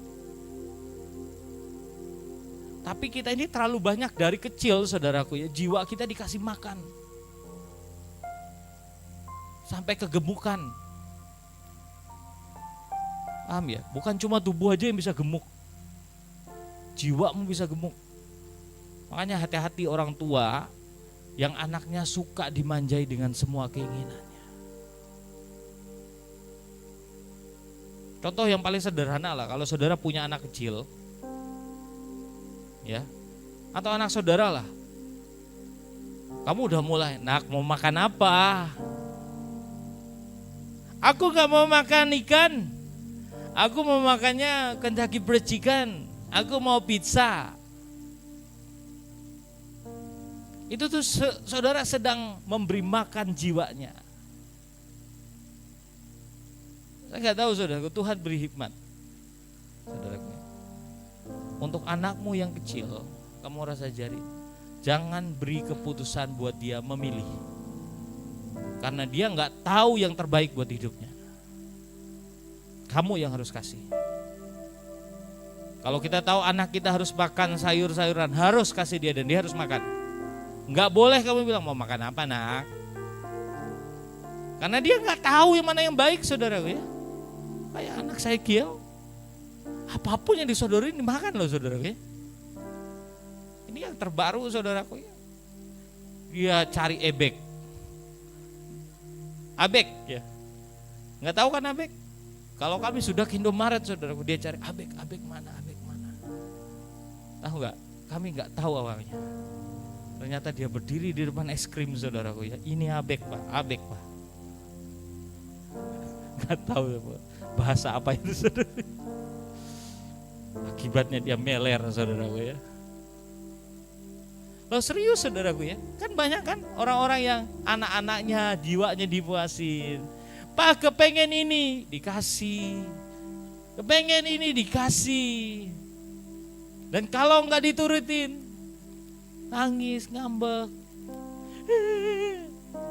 Speaker 1: Tapi kita ini terlalu banyak dari kecil saudaraku ya, jiwa kita dikasih makan. Sampai kegemukan. Paham ya? Bukan cuma tubuh aja yang bisa gemuk, jiwamu bisa gemuk. Makanya hati-hati orang tua yang anaknya suka dimanjai dengan semua keinginannya. Contoh yang paling sederhana lah, kalau saudara punya anak kecil, ya, atau anak saudara lah, kamu udah mulai, nak mau makan apa? Aku gak mau makan ikan, aku mau makannya Kentucky Fried Chicken, aku mau pizza. Itu tuh saudara sedang memberi makan jiwanya. Saya gak tahu saudara, Tuhan beri hikmat. Saudaraku, untuk anakmu yang kecil, kamu rasa jari, jangan beri keputusan buat dia memilih. Karena dia gak tahu yang terbaik buat hidupnya. Kamu yang harus kasih. Kalau kita tahu anak kita harus makan sayur-sayuran, harus kasih dia dan dia harus makan. Gak boleh kamu bilang mau makan apa nak. Karena dia gak tahu yang mana yang baik saudaraku ya. Kayak anak saya Kiel, apapun yang disodorin dimakan loh saudaraku ya. Ini yang terbaru saudaraku ya. Dia cari ebek. Abek ya. Gak tahu kan abek? Kalau kami sudah ke Indomaret saudaraku, dia cari abek, abek mana. Tahu gak? Kami gak tahu awalnya. Ternyata dia berdiri di depan es krim saudaraku ya. Ini abek pak, abek pak. Gak tahu ya pak, bahasa apa itu saudara. Akibatnya dia meler saudaraku ya. Loh serius saudaraku ya. Kan banyak kan orang-orang yang anak-anaknya jiwanya dipuasin. Pak kepengen ini dikasih, kepengen ini dikasih. Dan kalau nggak diturutin, nangis, ngambek.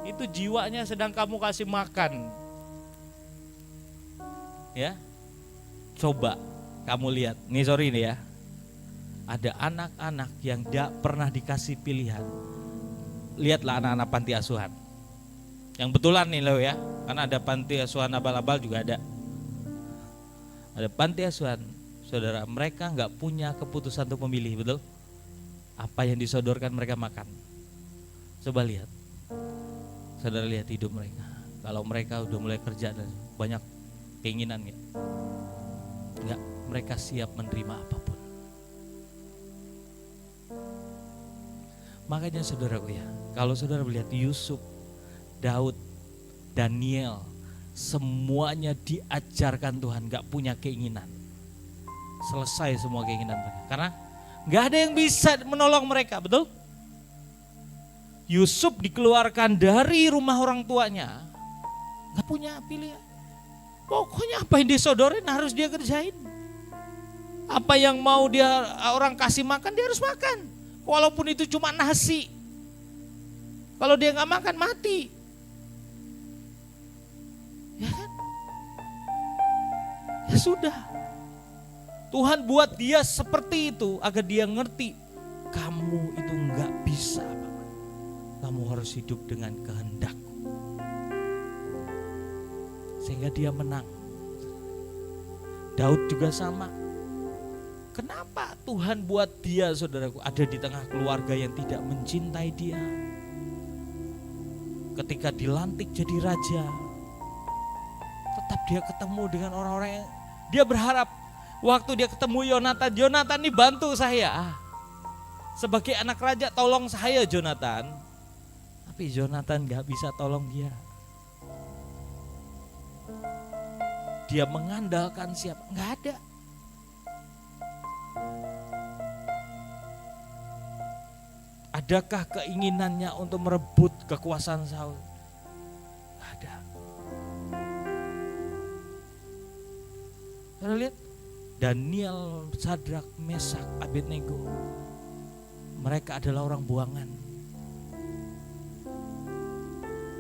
Speaker 1: Itu jiwanya sedang kamu kasih makan. Ya, coba kamu lihat. Nih sorry nih ya. Ada anak-anak yang tidak pernah dikasih pilihan. Lihatlah anak-anak panti asuhan. Yang betulan nih loh ya. Karena ada panti asuhan abal-abal juga ada. Ada panti asuhan. Saudara, mereka nggak punya keputusan untuk memilih, betul? Apa yang disodorkan mereka makan. Coba lihat. Saudara lihat hidup mereka. Kalau mereka udah mulai kerja dan banyak keinginan enggak, mereka siap menerima apapun. Makanya saudaraku ya, kalau saudara melihat Yusuf, Daud, Daniel, semuanya diajarkan Tuhan gak punya keinginan. Selesai semua keinginan mereka. Karena gak ada yang bisa menolong mereka, betul? Yusuf dikeluarkan dari rumah orang tuanya, gak punya pilihan. Pokoknya apa yang disodorin harus dia kerjain. Apa yang mau dia orang kasih makan dia harus makan. Walaupun itu cuma nasi. Kalau dia gak makan mati. Ya kan? Ya sudah. Tuhan buat dia seperti itu agar dia ngerti kamu itu gak bisa. Kamu harus hidup dengan kehendakku. Sehingga dia menang. Daud juga sama. Kenapa Tuhan buat dia saudaraku ada di tengah keluarga yang tidak mencintai dia. Ketika dilantik jadi raja, tetap dia ketemu dengan orang-orang yang dia berharap. Waktu dia ketemu Yonatan, Yonatan ini bantu saya. Sebagai anak raja tolong saya Yonatan. Tapi Yonatan gak bisa tolong dia. Dia mengandalkan siapa? Gak ada. Adakah keinginannya untuk merebut kekuasaan Saul? Gak ada. Kita lihat Daniel, Sadrak, Mesak, Abednego. Mereka adalah orang buangan.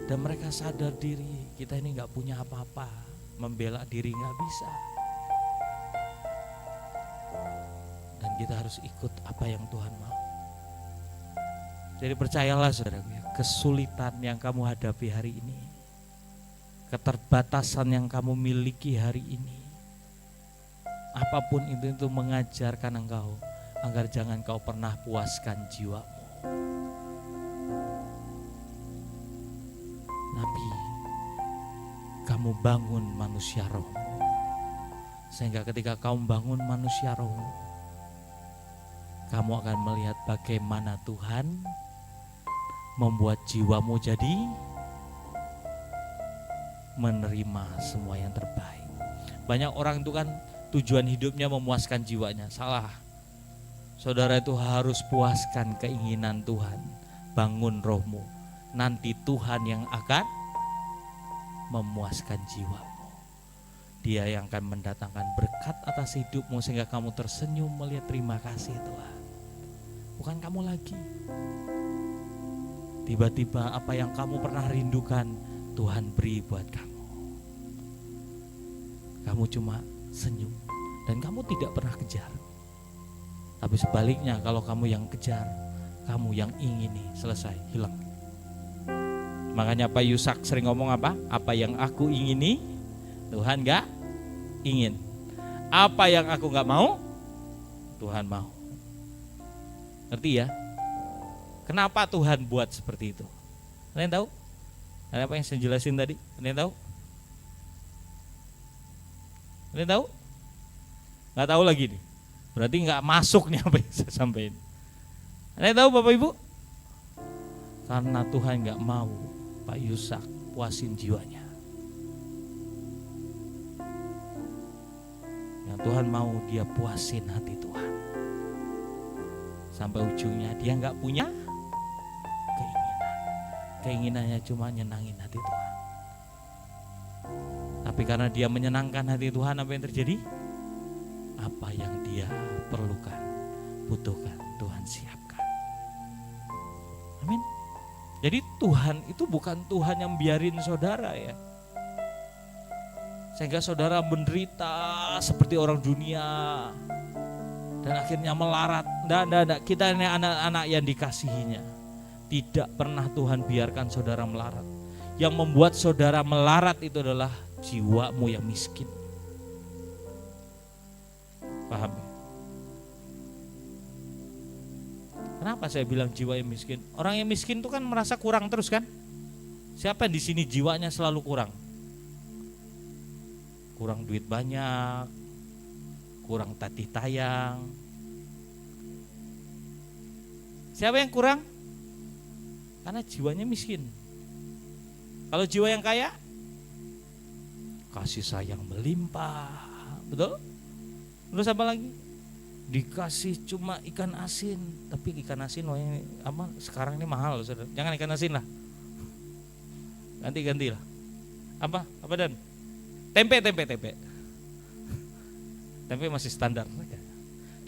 Speaker 1: Dan mereka sadar diri, kita ini gak punya apa-apa. Membela diri gak bisa. Dan kita harus ikut apa yang Tuhan mau. Jadi percayalah saudara, kesulitan yang kamu hadapi hari ini, keterbatasan yang kamu miliki hari ini, apapun itu mengajarkan engkau agar jangan kau pernah puaskan jiwamu. Nabi, kamu bangun manusia rohmu, sehingga ketika kau bangun manusia rohmu, kamu akan melihat bagaimana Tuhan membuat jiwamu jadi menerima semua yang terbaik. Banyak orang itu kan tujuan hidupnya memuaskan jiwanya. Salah. Saudara itu harus puaskan keinginan Tuhan. Bangun rohmu. Nanti Tuhan yang akan memuaskan jiwamu. Dia yang akan mendatangkan berkat atas hidupmu sehingga kamu tersenyum melihat terima kasih Tuhan. Bukan kamu lagi. Tiba-tiba apa yang kamu pernah rindukan Tuhan beri buat kamu. Kamu cuma senyum dan kamu tidak pernah kejar. Tapi sebaliknya kalau kamu yang kejar, kamu yang ingini, selesai, hilang. Makanya Pak Yusak sering ngomong apa? Apa yang aku ingini, Tuhan gak ingin. Apa yang aku gak mau, Tuhan mau. Ngerti ya? Kenapa Tuhan buat seperti itu? Kalian tahu? Ada apa yang saya jelasin tadi? Kalian tahu? Kalian tahu? Gak tahu lagi nih. Berarti gak masuk nih apa yang saya sampaikan. Kalian tahu Bapak Ibu? Karena Tuhan gak mau Pak Yusak puasin jiwanya. Yang Tuhan mau dia puasin hati Tuhan. Sampai ujungnya dia gak punya keinginan. Keinginannya cuma nyenangin hati Tuhan. Tapi karena dia menyenangkan hati Tuhan, apa yang terjadi? Apa yang dia perlukan, butuhkan, Tuhan siapkan. Amin. Jadi Tuhan itu bukan Tuhan yang biarin saudara ya, sehingga saudara menderita seperti orang dunia dan akhirnya melarat. Tidak, kita ini anak-anak yang dikasihinya. Tidak pernah Tuhan biarkan saudara melarat. Yang membuat saudara melarat itu adalah jiwamu yang miskin. Paham ya? Kenapa saya bilang jiwa yang miskin? Orang yang miskin itu kan merasa kurang terus kan? Siapa yang di sini jiwanya selalu kurang? Kurang duit banyak, kurang tatih tayang. Siapa yang kurang? Karena jiwanya miskin. Kalau jiwa yang kaya, kasih sayang melimpah, betul? Terus apa lagi? Dikasih cuma ikan asin, tapi ikan asin apa sekarang ini mahal, saudara. Jangan ikan asin lah, ganti lah. Apa dan tempe masih standar.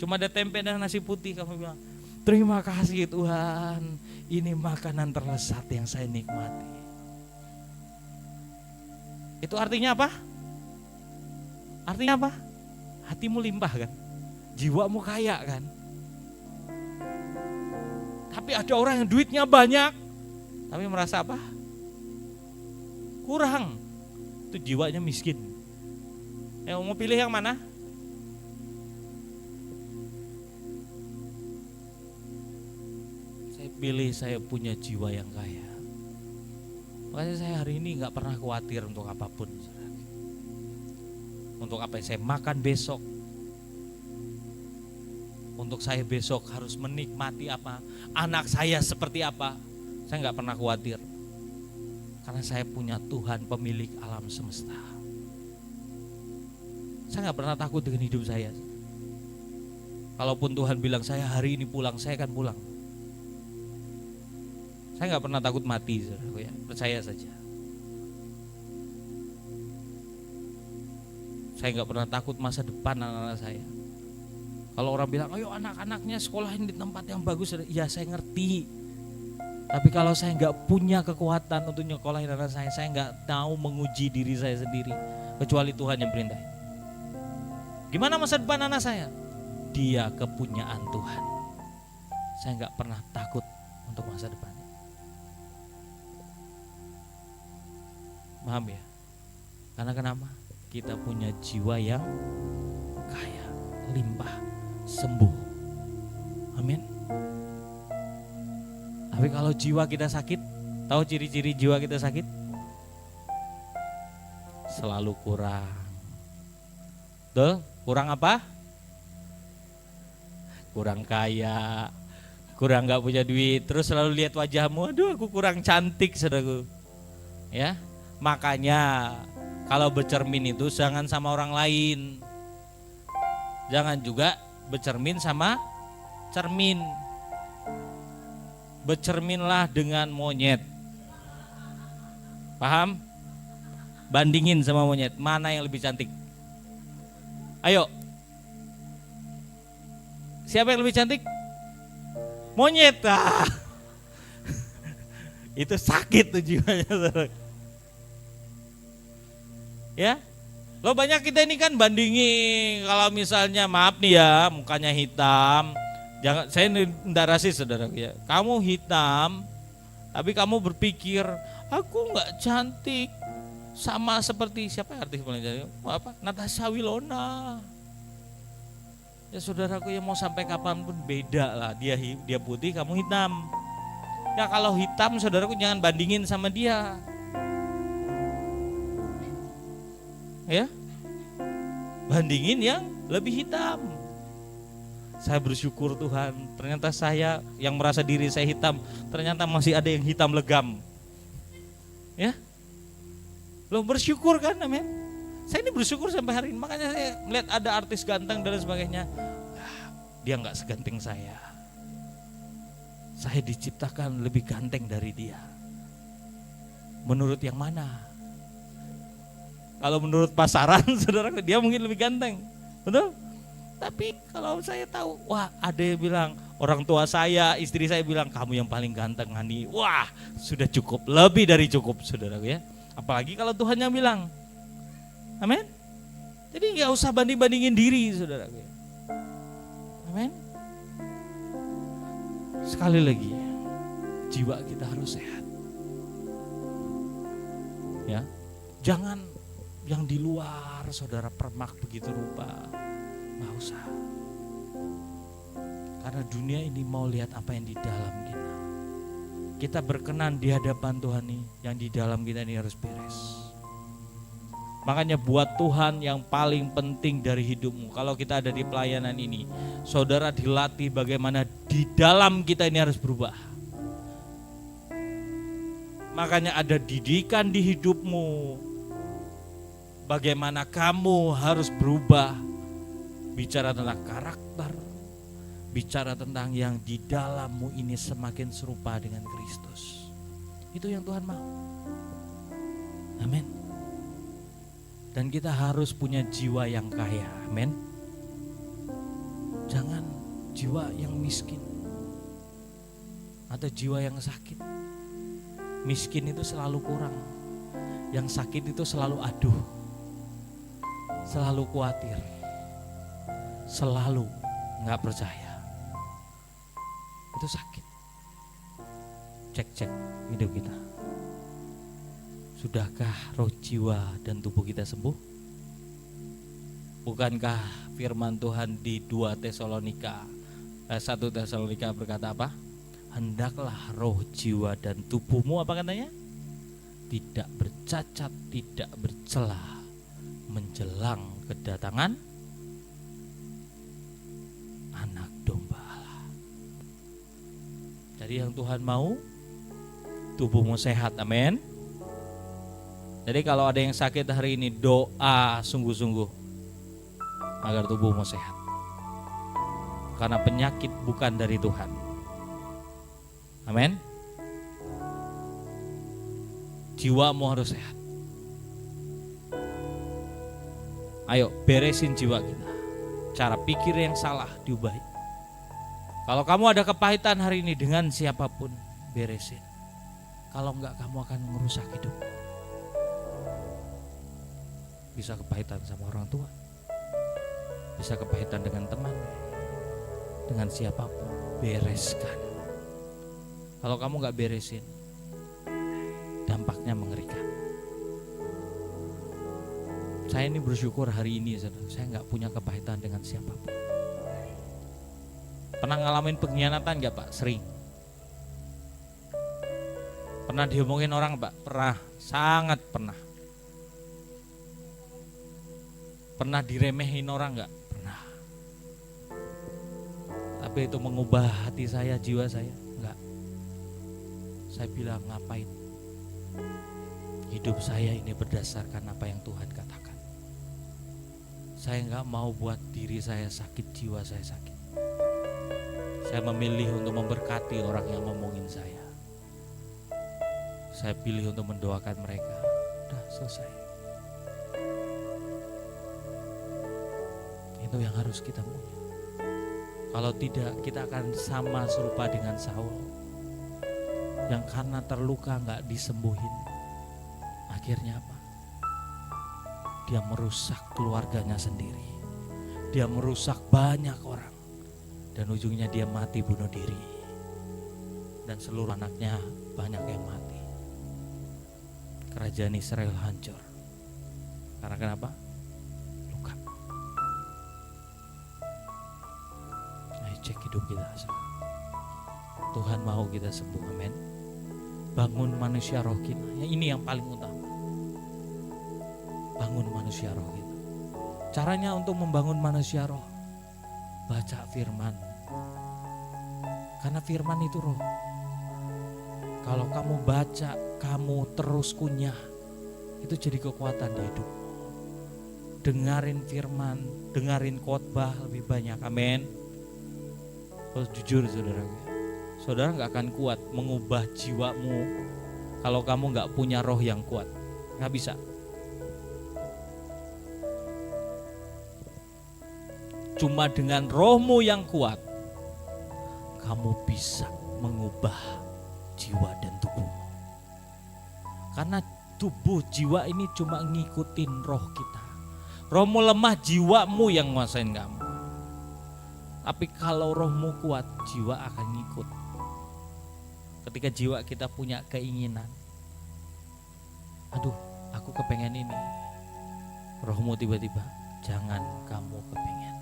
Speaker 1: Cuma ada tempe dan nasi putih, kamu bilang terima kasih Tuhan, ini makanan terlezat yang saya nikmati. Itu artinya apa? Artinya apa? Hatimu limpah kan? Jiwamu kaya kan? Tapi ada orang yang duitnya banyak, tapi merasa apa? Kurang. Itu jiwanya miskin. Mau pilih yang mana? Saya pilih saya punya jiwa yang kaya. Makanya saya hari ini gak pernah khawatir untuk apapun. Untuk apa yang saya makan besok, untuk saya besok harus menikmati apa, anak saya seperti apa, saya gak pernah khawatir. Karena saya punya Tuhan pemilik alam semesta. Saya gak pernah takut dengan hidup saya. Kalaupun Tuhan bilang saya hari ini pulang, saya akan pulang. Saya gak pernah takut mati, saudaraku ya, percaya saja. Saya gak pernah takut masa depan anak-anak saya. Kalau orang bilang, ayo anak-anaknya sekolahin di tempat yang bagus, ya saya ngerti. Tapi kalau saya gak punya kekuatan untuk nyekolahin anak saya gak tahu menguji diri saya sendiri. Kecuali Tuhan yang perintah. Gimana masa depan anak saya? Dia kepunyaan Tuhan. Saya gak pernah takut untuk masa depannya. Paham ya? Karena kenapa? Kita punya jiwa yang kaya. berlimpah, sembuh. Amin. Tapi kalau jiwa kita sakit, tahu ciri-ciri jiwa kita sakit? Selalu kurang. Betul? Kurang apa? Kurang kaya, kurang gak punya duit, terus selalu lihat wajahmu, aduh aku kurang cantik, saudaraku. Ya, makanya kalau bercermin itu jangan sama orang lain, jangan juga bercermin sama cermin. Bercerminlah dengan monyet. Paham? Bandingin sama monyet, mana yang lebih cantik? Ayo. Siapa yang lebih cantik? Monyet. Itu sakit tuh jiwanya. Ya. Lo banyak kita ini kan bandingin, kalau misalnya maaf nih ya, mukanya hitam. Jangan, saya enggak rasis saudara ya. Kamu hitam, tapi kamu berpikir aku nggak cantik, sama seperti siapa artis paling cantik? Apa? Natasha Wilona. Ya saudaraku, yang mau sampai kapanpun beda lah. Dia putih, kamu hitam. Ya kalau hitam saudaraku jangan bandingin sama dia. Ya, bandingin yang lebih hitam. Saya bersyukur Tuhan, ternyata saya yang merasa diri saya hitam, ternyata masih ada yang hitam legam. Ya, lo bersyukur kan, amin. Saya ini bersyukur sampai hari ini. Makanya saya melihat ada artis ganteng dan sebagainya, dia nggak seganteng saya. Saya diciptakan lebih ganteng dari dia. Menurut yang mana? Kalau menurut pasaran, saudara, dia mungkin lebih ganteng, betul? Tapi kalau saya tahu, wah ada yang bilang, orang tua saya, istri saya bilang, kamu yang paling ganteng Hani. Wah sudah cukup, lebih dari cukup saudara ya. Apalagi kalau Tuhan yang bilang, amin. Jadi gak usah banding-bandingin diri saudara ya. Amin. Sekali lagi, jiwa kita harus sehat. Ya, jangan yang di luar saudara permak begitu rupa. Nggak usah. Karena dunia ini mau lihat apa yang di dalam kita. Kita berkenan di hadapan Tuhan nih, yang di dalam kita ini harus beres. Makanya buat Tuhan yang paling penting dari hidupmu. Kalau kita ada di pelayanan ini, saudara dilatih bagaimana di dalam kita ini harus berubah. Makanya ada didikan di hidupmu. Bagaimana kamu harus berubah. Bicara tentang karakter, bicara tentang yang di dalammu ini semakin serupa dengan Kristus. Itu yang Tuhan mau. Amin. Dan kita harus punya jiwa yang kaya. Amin. Jangan jiwa yang miskin atau jiwa yang sakit. Miskin itu selalu kurang. Yang sakit itu selalu aduh. Selalu khawatir. Selalu nggak percaya. Itu sakit. Cek hidup kita. Sudahkah roh, jiwa dan tubuh kita sembuh? Bukankah firman Tuhan di 1 Tesalonika berkata apa? Hendaklah roh, jiwa dan tubuhmu, apa katanya? Tidak bercacat, tidak bercela menjelang kedatangan anak domba Allah. Jadi yang Tuhan mau, tubuhmu sehat, amin. Jadi kalau ada yang sakit hari ini, doa sungguh-sungguh agar tubuhmu sehat. Karena penyakit bukan dari Tuhan. Amin. Jiwamu harus sehat. Ayo beresin jiwa kita. Cara pikir yang salah diubahi. Kalau kamu ada kepahitan hari ini dengan siapapun, beresin. Kalau enggak, kamu akan merusak hidup. Bisa kepahitan sama orang tua, bisa kepahitan dengan teman, dengan siapapun, bereskan. Kalau kamu enggak beresin, dampaknya mengerikan. Saya ini bersyukur hari ini, saudara, saya nggak punya kepahitan dengan siapapun. Pernah ngalamin pengkhianatan nggak Pak? Sering. Pernah diomongin orang Pak? Pernah, sangat pernah. Pernah diremehin orang nggak? Pernah. Tapi itu mengubah hati saya, jiwa saya? Enggak. Saya bilang, ngapain? Hidup saya ini berdasarkan apa yang Tuhan katakan. Saya nggak mau buat diri saya sakit, jiwa saya sakit. Saya memilih untuk memberkati orang yang ngomongin saya. Saya pilih untuk mendoakan mereka. Udah selesai. Itu yang harus kita punya. Kalau tidak, kita akan sama serupa dengan Saul, yang karena terluka nggak disembuhin. Akhirnya apa? Dia merusak keluarganya sendiri. Dia merusak banyak orang. Dan ujungnya dia mati bunuh diri. Dan seluruh anaknya banyak yang mati. Kerajaan Israel hancur. Karena kenapa? Luka. Ayo cek hidup kita. Tuhan mau kita sembuh, amin. Bangun manusia roh kita. Ya, ini yang paling utama. Bangun manusia roh kita. Caranya untuk membangun manusia roh, baca firman. Karena firman itu roh. Kalau kamu baca, kamu terus kunyah, itu jadi kekuatan di hidup. Dengarin firman, dengarin khotbah lebih banyak, amin. Kalau jujur saudara gak akan kuat mengubah jiwamu kalau kamu gak punya roh yang kuat. Gak bisa. Cuma dengan rohmu yang kuat, kamu bisa mengubah jiwa dan tubuhmu. Karena tubuh jiwa ini cuma ngikutin roh kita. Rohmu lemah, jiwamu yang nguasain kamu. Tapi kalau rohmu kuat, jiwa akan ngikut. Ketika jiwa kita punya keinginan, aduh aku kepengen ini, rohmu tiba-tiba, jangan kamu kepengen.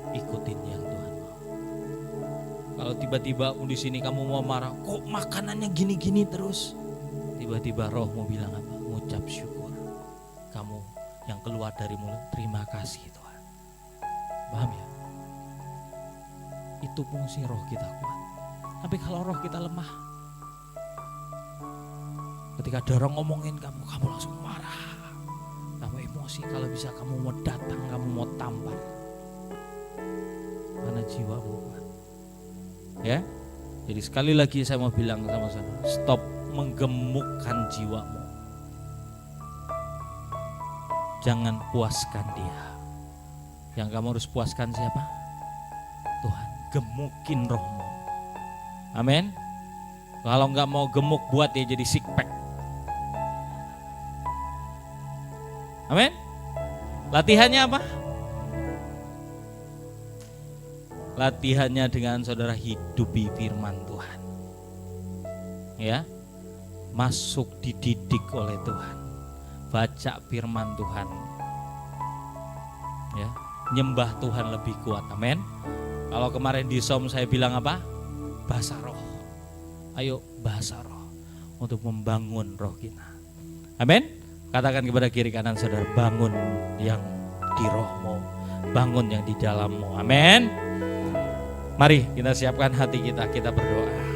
Speaker 1: Ikutin yang Tuhan mau. Kalau tiba-tiba di sini kamu mau marah, kok makanannya gini-gini terus? Tiba-tiba rohmu bilang apa? Ngucap syukur. Kamu yang keluar dari mulut, terima kasih Tuhan. Paham ya? Itu fungsi roh kita kuat. Tapi kalau roh kita lemah, ketika ada orang ngomongin kamu, kamu langsung marah, kamu emosi. Kalau bisa kamu mau datang, kamu mau tampar. Karena jiwamu kuat. Ya, jadi sekali lagi saya mau bilang sama saudara, stop menggemukkan jiwamu. Jangan puaskan dia. Yang kamu harus puaskan siapa? Tuhan. Gemukin rohmu. Amin. Kalau nggak mau gemuk, buat dia jadi six pack. Amin. Latihannya apa? Latihannya dengan saudara hidupi firman Tuhan. Ya. Masuk dididik oleh Tuhan. Baca firman Tuhan. Ya, nyembah Tuhan lebih kuat. Amin. Kalau kemarin di Som saya bilang apa? Bahasa roh. Ayo bahasa roh untuk membangun roh kita. Amin. Katakan kepada kiri kanan saudara, bangun yang di rohmu, bangun yang di dalammu. Amin. Mari kita siapkan hati kita berdoa.